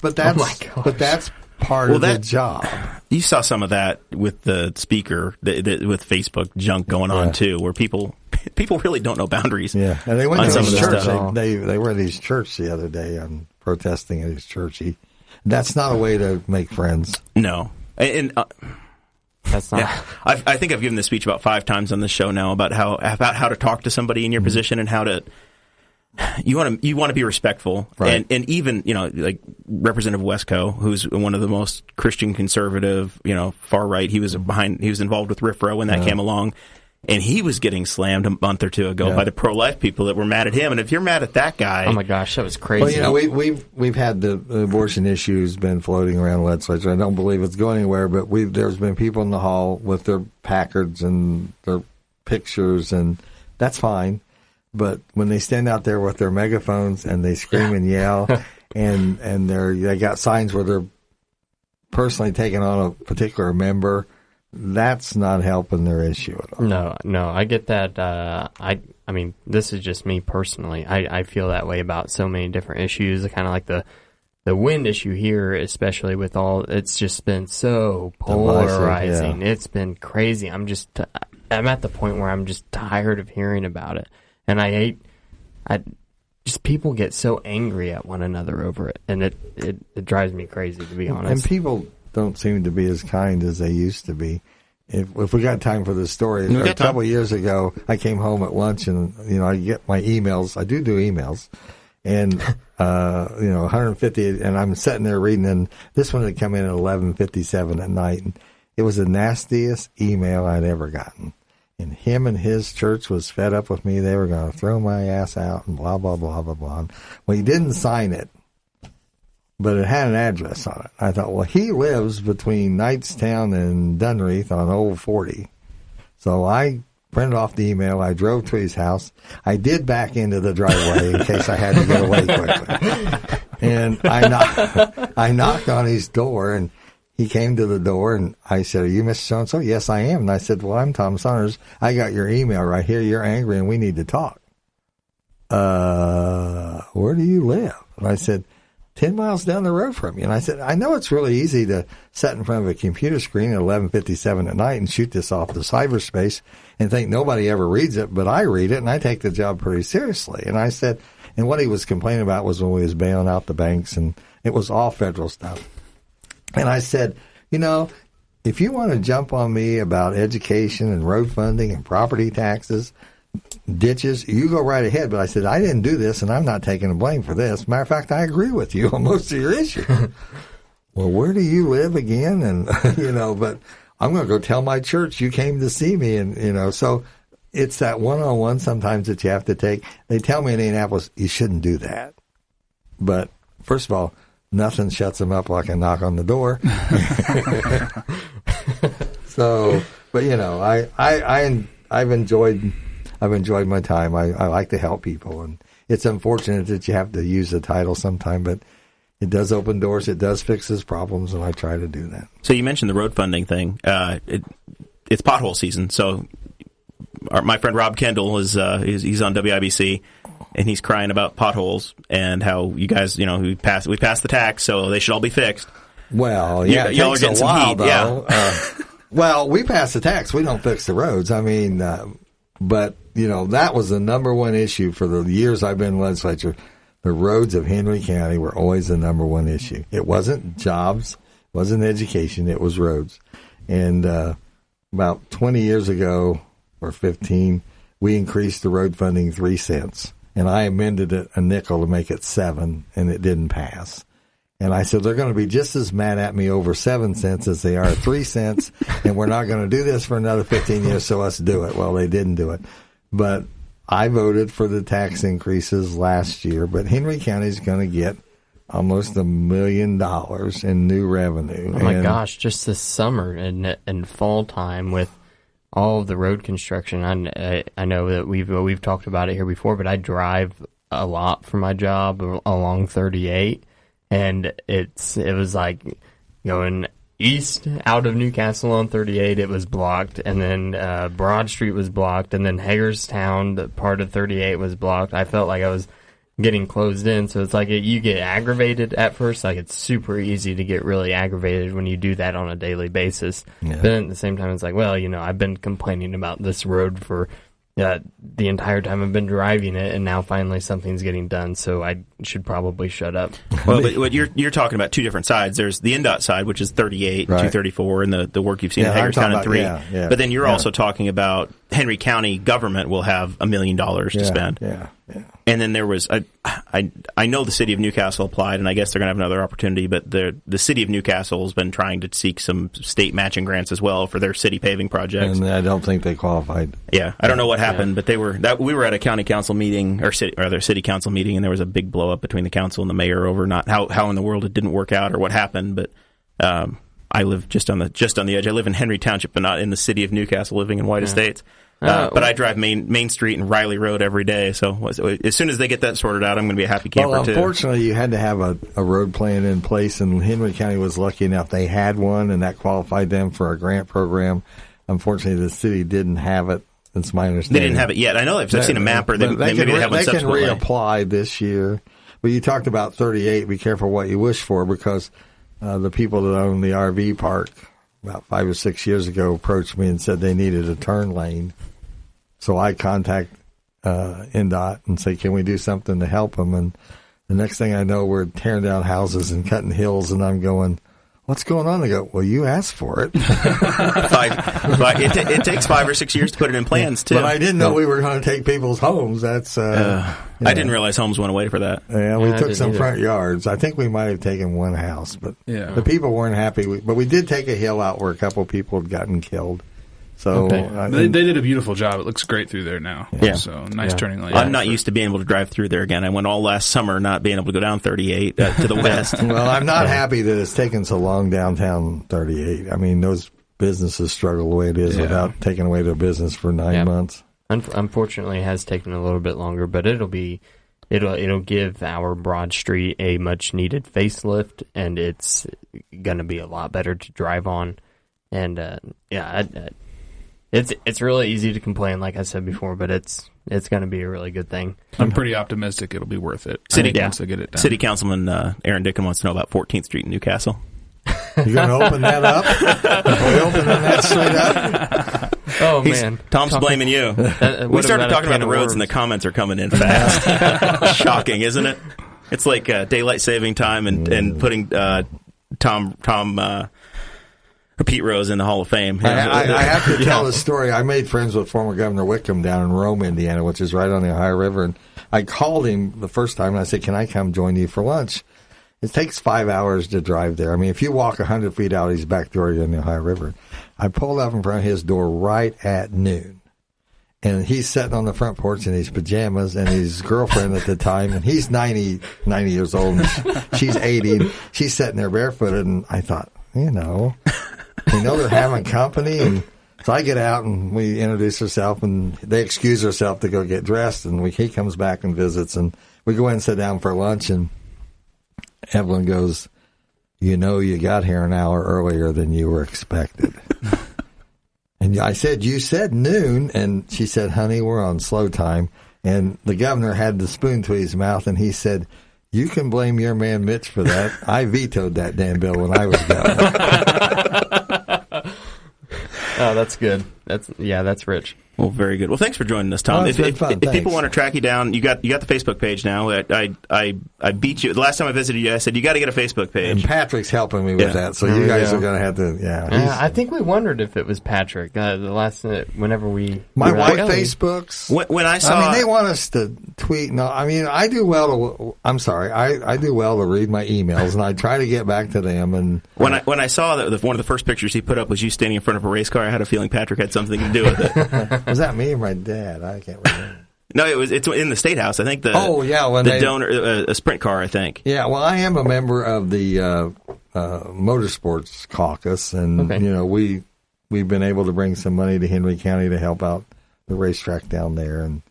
but that's part of the job. You saw some of that with the speaker, with Facebook junk going on too, where people really don't know boundaries. Yeah, and they went on to some his of the church. stuff. They were at his church the other day on protesting at his church. That's not a way to make friends. No, and that's not. Yeah. I think I've given this speech about 5 times on this show now about how to talk to somebody in your position, and how to you want to be respectful, Right. and even like Representative Wesco, who's one of the most Christian conservative, far right. He was involved with RIFRA when that came along, and he was getting slammed a month or two ago by the pro-life people that were mad at him. And if you're mad at that guy, oh my gosh, that was crazy. Well, we've had the abortion issues been floating around the legislature. I don't believe it's going anywhere, but there's been people in the hall with their placards and their pictures, and that's fine. But when they stand out there with their megaphones and they scream and yell, and they got signs where they're personally taking on a particular member, that's not helping their issue at all. No, I get that. I mean, this is just me personally. I feel that way about so many different issues. Kind of like the wind issue here, especially with it's just been so polarizing. Yeah. It's been crazy. I'm at the point where I'm just tired of hearing about it. And just people get so angry at one another over it, and it drives me crazy, to be honest. And people don't seem to be as kind as they used to be. If we got time for this story, a couple of years ago, I came home at lunch, and I get my emails. I do emails, and 150, and I'm sitting there reading, and this one had come in at 11:57 at night, and it was the nastiest email I'd ever gotten. And him and his church was fed up with me. They were going to throw my ass out and blah, blah, blah, blah, blah. Well, he didn't sign it, but it had an address on it. I thought, well, he lives between Knightstown and Dunreath on Old 40. So I printed off the email. I drove to his house. I did back into the driveway in case I had to get away quickly. And I knocked on his door, and he came to the door, and I said, "Are you Mr. So-and-so?" "Yes, I am." And I said, "Well, I'm Tom Saunders. I got your email right here. You're angry, and we need to talk." Where do you live? And I said, 10 miles down the road from you. And I said, I know it's really easy to sit in front of a computer screen at 11:57 at night and shoot this off the cyberspace and think nobody ever reads it, but I read it, and I take the job pretty seriously. And I said, and what he was complaining about was when we was bailing out the banks, and it was all federal stuff. And I said, if you want to jump on me about education and road funding and property taxes, ditches, you go right ahead. But I said, I didn't do this, and I'm not taking the blame for this. Matter of fact, I agree with you on most of your issues. Well, where do you live again? And, but I'm going to go tell my church you came to see me. And, so it's that one-on-one sometimes that you have to take. They tell me in Indianapolis, you shouldn't do that. But first of all, nothing shuts them up like a knock on the door. So, but I've enjoyed my time. I like to help people, and it's unfortunate that you have to use the title sometime, but it does open doors. It does fix his problems, and I try to do that. So you mentioned the road funding thing. It's pothole season. So my friend Rob Kendall he's on WIBC. And he's crying about potholes and how you guys, we passed the tax, so they should all be fixed. Well, yeah, y'all are getting some heat. Though. Yeah. Well, we pass the tax. We don't fix the roads. I mean, but that was the number one issue for the years I've been in the legislature. The roads of Henry County were always the number one issue. It wasn't jobs, it wasn't education, it was roads. And about 20 years ago, or 15, we increased the road funding 3 cents. And I amended it a nickel to make it 7, and it didn't pass. And I said, they're going to be just as mad at me over 7 cents as they are 3 cents, and we're not going to do this for another 15 years, so let's do it. Well, they didn't do it. But I voted for the tax increases last year, but Henry County is going to get almost $1 million in new revenue. Oh, my gosh, just this summer and fall time with all of the road construction. I know that we've talked about it here before, but I drive a lot for my job along 38, and it was like going east out of Newcastle on 38. It was blocked, and then Broad Street was blocked, and then Hagerstown, the part of 38 was blocked. I felt like I was getting closed in, so it's like you get aggravated at first. Like, it's super easy to get really aggravated when you do that on a daily basis. Yeah. But at the same time, it's like, well, I've been complaining about this road for the entire time I've been driving it, and now finally something's getting done, so I should probably shut up. Well, but you're talking about two different sides. There's the NDOT side, which is 38, right, 234, and the work you've seen in Hagerstown and 3. Yeah. But then you're also talking about Henry County government will have $1 million to spend. Yeah. And then there was I know the city of Newcastle applied, and I guess they're going to have another opportunity. But the city of Newcastle has been trying to seek some state matching grants as well for their city paving projects. And I don't think they qualified. Yeah, I don't know what happened, but we were at a county council meeting or city council meeting, and there was a big blow up between the council and the mayor over not how in the world it didn't work out or what happened. But I live just on the edge. I live in Henry Township, but not in the city of Newcastle, living in White Estates. But I drive Main Street and Riley Road every day, so as soon as they get that sorted out, I'm going to be a happy camper, too. Unfortunately, you had to have a road plan in place, and Henry County was lucky enough they had one, and that qualified them for a grant program. Unfortunately, the city didn't have it. That's my understanding. They didn't have it yet. I know I've seen a map, or they maybe have one subsequently. They can reapply this year. But you talked about 38. Be careful what you wish for, because the people that own the RV park about 5 or 6 years ago approached me and said they needed a turn lane. So I contact NDOT and say, can we do something to help them? And the next thing I know, we're tearing down houses and cutting hills, and I'm going, what's going on? They go, well, you asked for it. It takes 5 or 6 years to put it in plans, too. But I didn't know we were going to take people's homes. That's I didn't realize homes went away for that. Yeah, we took some front yards. I think we might have taken one house, but the people weren't happy. But we did take a hill out where a couple of people had gotten killed. So they did a beautiful job. It looks great through there now. Yeah. So nice turning lane. I'm not used to being able to drive through there again. I went all last summer not being able to go down 38 to the west. Well, I'm not happy that it's taken so long downtown 38. I mean, those businesses struggle the way it is without taking away their business for 9 months. Unfortunately, it has taken a little bit longer, but it'll give our Broad Street a much needed facelift, and it's going to be a lot better to drive on. And It's really easy to complain, like I said before, but it's going to be a really good thing. I'm pretty optimistic it'll be worth it. Once they get it done. City Councilman Aaron Dickin wants to know about 14th Street in Newcastle. You going to open that up? Are we opening that street up? Oh, man. Tom's blaming you. We started talking about the roads, and the comments are coming in fast. Shocking, isn't it? It's like daylight saving time and putting Pete Rose in the Hall of Fame. I have to tell the story. I made friends with former Governor Wickham down in Rome, Indiana, which is right on the Ohio River. And I called him the first time, and I said, can I come join you for lunch? It takes 5 hours to drive there. I mean, if you walk 100 feet out his back door, you're in the Ohio River. I pulled up in front of his door right at noon. And he's sitting on the front porch in his pajamas, and his girlfriend at the time, and he's 90 years old, and she's 80. And she's sitting there barefooted, and I thought, they're having company, and so I get out and we introduce ourselves, and they excuse herself to go get dressed, and he comes back and visits, and we go in and sit down for lunch, and Evelyn goes, you got here an hour earlier than you were expected. And I said, you said noon, and she said, honey, we're on slow time, and the governor had the spoon to his mouth, and he said, you can blame your man Mitch for that. I vetoed that damn bill when I was governor. Oh, that's good. That's rich. Well, very good. Well, thanks for joining us, Tom. If people want to track you down, you got the Facebook page now. I beat you. The last time I visited you, I said, you got to get a Facebook page. And Patrick's helping me with that, so you guys are going to have to, I think we wondered if it was Patrick. The last, whenever we... My wife Facebooks. When I saw... they want us to tweet. No, I do well to... I'm sorry. I do well to read my emails, and I try to get back to them. And When I saw that one of the first pictures he put up was you standing in front of a race car, I had a feeling Patrick had something to do with it. Was that me or my dad? I can't remember. No, it's in the Statehouse. I think the donor, a sprint car, I think. Yeah, well, I am a member of the Motorsports Caucus, and we've been able to bring some money to Henry County to help out the racetrack down there, and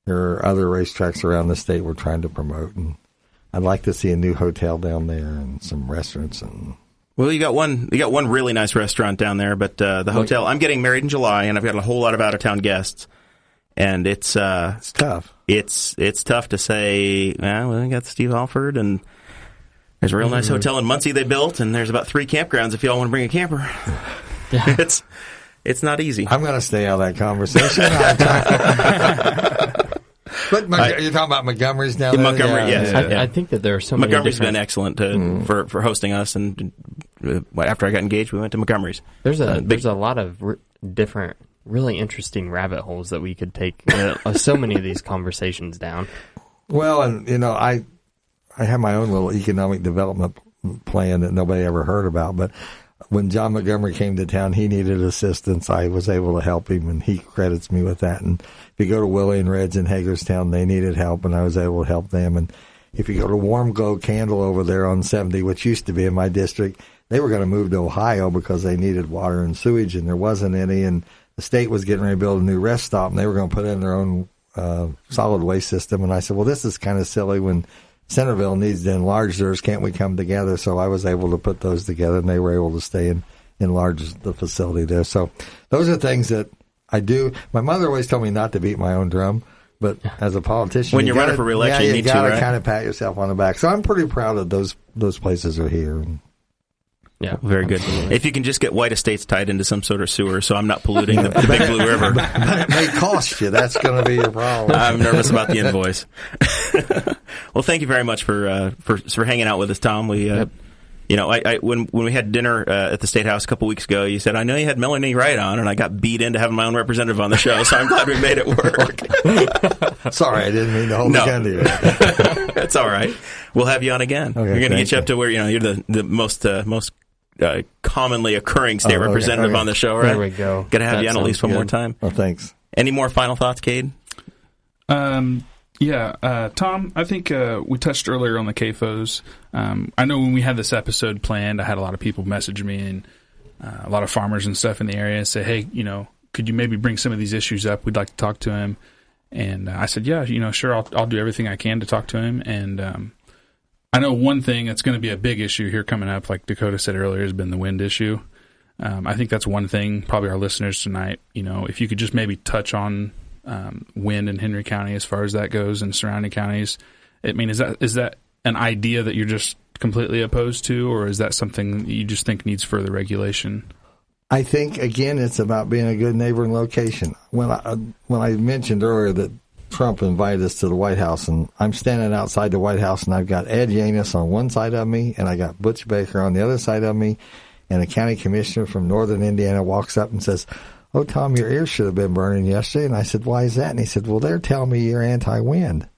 there are other racetracks around the state we're trying to promote, and I'd like to see a new hotel down there and some restaurants and. Well, you got one really nice restaurant down there, but the hotel. I'm getting married in July, and I've got a whole lot of out of town guests, and it's tough. It's tough to say. We got Steve Alford, and there's a real nice hotel in Muncie they built, and there's about 3 campgrounds if y'all want to bring a camper. Yeah. It's not easy. I'm going to stay out of that conversation. But you're talking about Montgomery's now? Montgomery, yes. Yeah. I think that there are so many Montgomery's been excellent for hosting us, and after I got engaged, we went to Montgomery's. There's a lot of different really interesting rabbit holes that we could take so many of these conversations down. Well, and I have my own little economic development plan that nobody ever heard about, but when John Montgomery came to town, he needed assistance. I was able to help him, and he credits me with that. And if you go to Willie and Red's in Hagerstown, they needed help, and I was able to help them. And if you go to Warm Glow Candle over there on 70, which used to be in my district, they were going to move to Ohio because they needed water and sewage, and there wasn't any. And the state was getting ready to build a new rest stop, and they were going to put in their own solid waste system. And I said, well, this is kind of silly when Centerville needs to enlarge theirs. Can't we come together? So I was able to put those together, and they were able to stay and enlarge the facility there. So those are things that I do. My mother always told me not to beat my own drum, but as a politician, when you're running for re-election, you got to right? kind of pat yourself on the back. So I'm pretty proud that those places are here. Yeah, very good. If you can just get White Estates tied into some sort of sewer, so I'm not polluting the Big Blue River. But it may cost you. That's going to be your problem. I'm nervous about the invoice. Well, thank you very much for hanging out with us, Tom. We, when we had dinner at the Statehouse a couple weeks ago, you said, I know you had Melanie Wright on, and I got beat into having my own representative on the show, so I'm glad we made it work. Sorry, I didn't mean to hold the gun to you. That's all right. We'll have you on again. Okay, we're going to get you up to where you're the most commonly occurring state representative on the show, right? There we go. Got to have you on at least one more time. Well, thanks. Any more final thoughts, Kade? Tom, I think we touched earlier on the CAFOs. I know when we had this episode planned, I had a lot of people message me and a lot of farmers and stuff in the area and say, hey, could you maybe bring some of these issues up? We'd like to talk to him. And I said, yeah, sure, I'll do everything I can to talk to him. And I know one thing that's going to be a big issue here coming up, like Dakota said earlier, has been the wind issue. I think that's one thing, probably our listeners tonight, if you could just maybe touch on wind in Henry County as far as that goes and surrounding counties. I mean, is that an idea that you're just completely opposed to, or is that something that you just think needs further regulation? I think, again, it's about being a good neighbor and location. When I mentioned earlier that Trump invited us to the White House, and I'm standing outside the White House, and I've got Ed Yanis on one side of me, and I got Butch Baker on the other side of me, and a county commissioner from northern Indiana walks up and says, oh, Tom, your ears should have been burning yesterday. And I said, why is that? And he said, well, they're telling me you're anti-wind.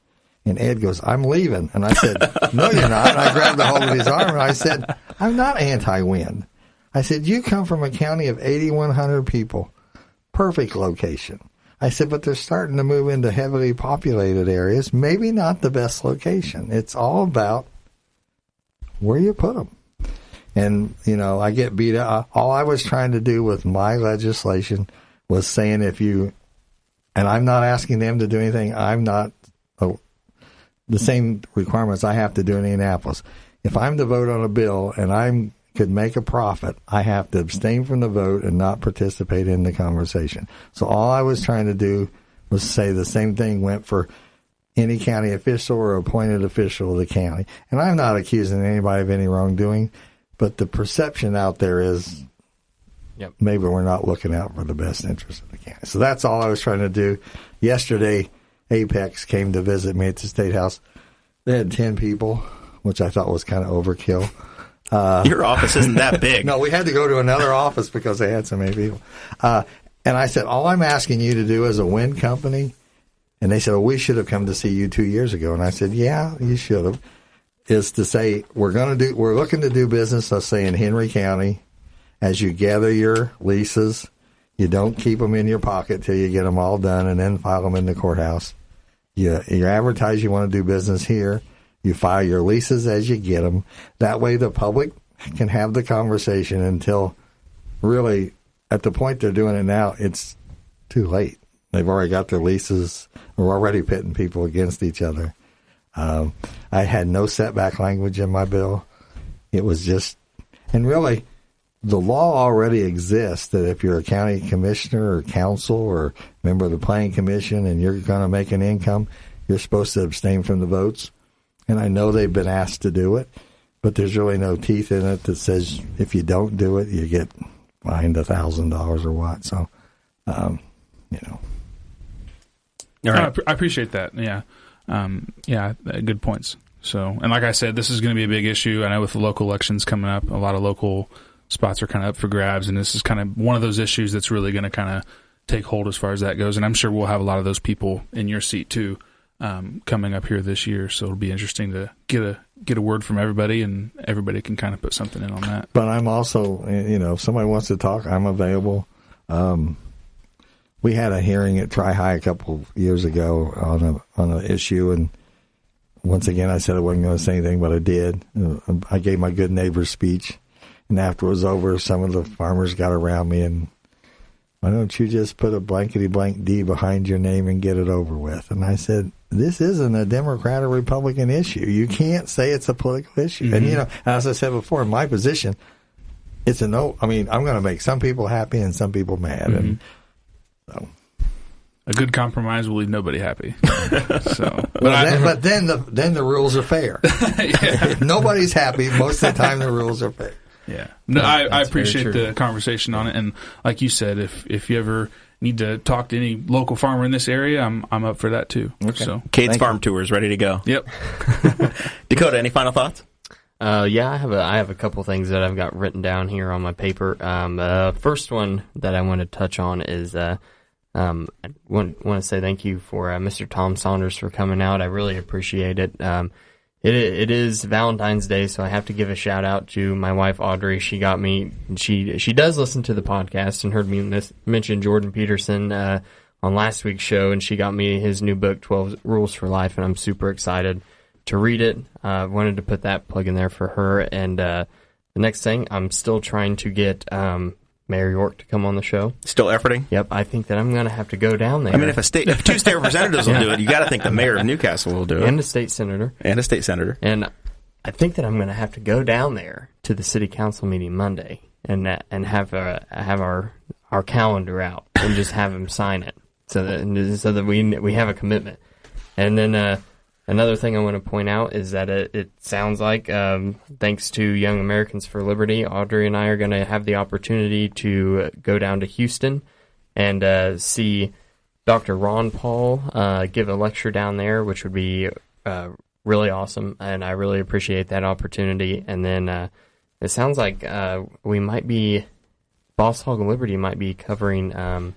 And Ed goes, I'm leaving. And I said, no, you're not. And I grabbed a hold of his arm, and I said, I'm not anti-wind. I said, you come from a county of 8,100 people. Perfect location. I said, but they're starting to move into heavily populated areas. Maybe not the best location. It's all about where you put them. And, I get beat up. All I was trying to do with my legislation was saying and I'm not asking them to do anything. I'm not the same requirements I have to do in Indianapolis. If I'm to vote on a bill and I could make a profit, I have to abstain from the vote and not participate in the conversation. So all I was trying to do was say the same thing went for any county official or appointed official of the county. And I'm not accusing anybody of any wrongdoing, but the perception out there is maybe we're not looking out for the best interest of the county. So that's all I was trying to do. Yesterday, Apex came to visit me at the Statehouse. They had 10 people, which I thought was kind of overkill. Your office isn't that big. No, we had to go to another office because they had so many people. And I said, all I'm asking you to do as a wind company, and they said, well, we should have come to see you 2 years ago. And I said, yeah, you should have, is to say, we're looking to do business, let's say in Henry County. As you gather your leases, you don't keep them in your pocket till you get them all done and then file them in the courthouse. You advertise you want to do business here. You file your leases as you get them. That way the public can have the conversation until really at the point they're doing it now, it's too late. They've already got their leases. We're already pitting people against each other. I had no setback language in my bill. It was just, and really, the law already exists that if you're a county commissioner or council or member of the planning commission and you're going to make an income, you're supposed to abstain from the votes. And I know they've been asked to do it, but there's really no teeth in it that says if you don't do it, you get fined $1,000 or what. So, All right. I appreciate that. Yeah. Good points. So, and like I said, this is going to be a big issue. I know with the local elections coming up, a lot of local spots are kind of up for grabs, and this is kind of one of those issues that's really going to kind of take hold as far as that goes. And I'm sure we'll have a lot of those people in your seat too, coming up here this year. So it'll be interesting to get a word from everybody, and everybody can kind of put something in on that. But I'm also, if somebody wants to talk, I'm available. We had a hearing at Tri-High a couple years ago on an issue, and once again, I said I wasn't going to say anything, but I did. I gave my good neighbor speech, and after it was over, some of the farmers got around me and, why don't you just put a blankety-blank D behind your name and get it over with? And I said, this isn't a Democrat or Republican issue. You can't say it's a political issue. Mm-hmm. And, as I said before, in my position, it's a no. I mean, I'm going to make some people happy and some people mad. Mm-hmm. And so, a good compromise will leave nobody happy. But then the rules are fair. If nobody's happy, most of the time the rules are fair. Yeah. No, I appreciate the conversation on it. And like you said, if you ever need to talk to any local farmer in this area, I'm up for that too. Okay. So Kade's Farm Tour is ready to go. Yep. Dakota, any final thoughts? Yeah, I have a couple things that I've got written down here on my paper. First one that I want to touch on is I want to say thank you for Mr. Tom Saunders for coming out. I really appreciate it. It is Valentine's Day, so I have to give a shout out to my wife Audrey. She got me. She does listen to the podcast and heard me mention Jordan Peterson on last week's show, and she got me his new book, 12 Rules for Life, and I'm super excited to read it. Wanted to put that plug in there for her. And the next thing, I'm still trying to get Mayor York to come on the show. Still efforting? Yep, I think that I'm going to have to go down there. I mean, if two state representatives will do it, you got to think the mayor of Newcastle will do it. And a state senator. And I think that I'm going to have to go down there to the city council meeting Monday and have our calendar out and just have him sign it so that we have a commitment. And then another thing I want to point out is that it sounds like, thanks to Young Americans for Liberty, Audrey and I are going to have the opportunity to go down to Houston and see Dr. Ron Paul give a lecture down there, which would be really awesome, and I really appreciate that opportunity. And then it sounds like Boss Hog of Liberty might be covering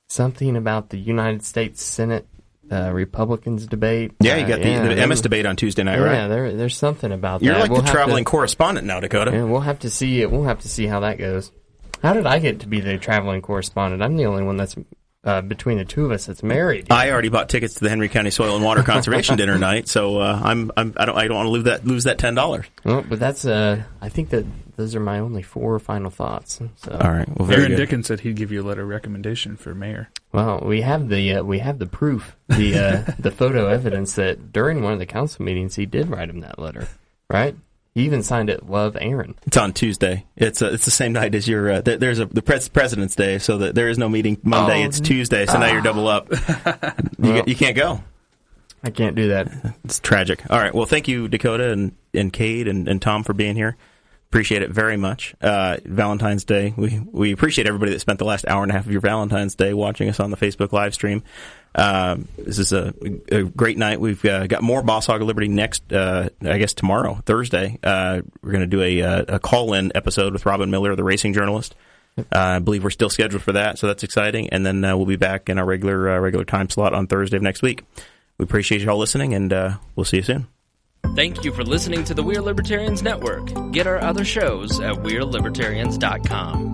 something about the United States Senate Republicans debate. Yeah, you got the MS debate on Tuesday night, right? Yeah, there's something about You're that. You're like the traveling correspondent now, Dakota. Yeah, we'll have to see. We'll have to see how that goes. How did I get to be the traveling correspondent? I'm the only one that's between the two of us that's married. I already bought tickets to the Henry County Soil and Water Conservation dinner night, so I don't want to lose that $10. Well, but that's I think that those are my only 4 final thoughts. So. All right. Well, very Aaron good. Dickens said he'd give you a letter of recommendation for mayor. Well, we have the proof, the photo evidence that during one of the council meetings he did write him that letter, right? He even signed it, "Love, Aaron." It's on Tuesday. It's the same night as your. There's the President's Day, so that there is no meeting Monday. It's Tuesday, so now you're double up. You can't go. I can't do that. It's tragic. All right. Well, thank you, Dakota and Kade and Tom for being here. Appreciate it very much. Valentine's Day. We appreciate everybody that spent the last hour and a half of your Valentine's Day watching us on the Facebook live stream. This is a great night. We've got more Boss Hog of Liberty next, I guess tomorrow, Thursday. We're going to do a call-in episode with Robin Miller, the racing journalist. I believe we're still scheduled for that, so that's exciting. And then we'll be back in our regular time slot on Thursday of next week. We appreciate you all listening, and we'll see you soon. Thank you for listening to the We Are Libertarians Network. Get our other shows at WeareLibertarians.com.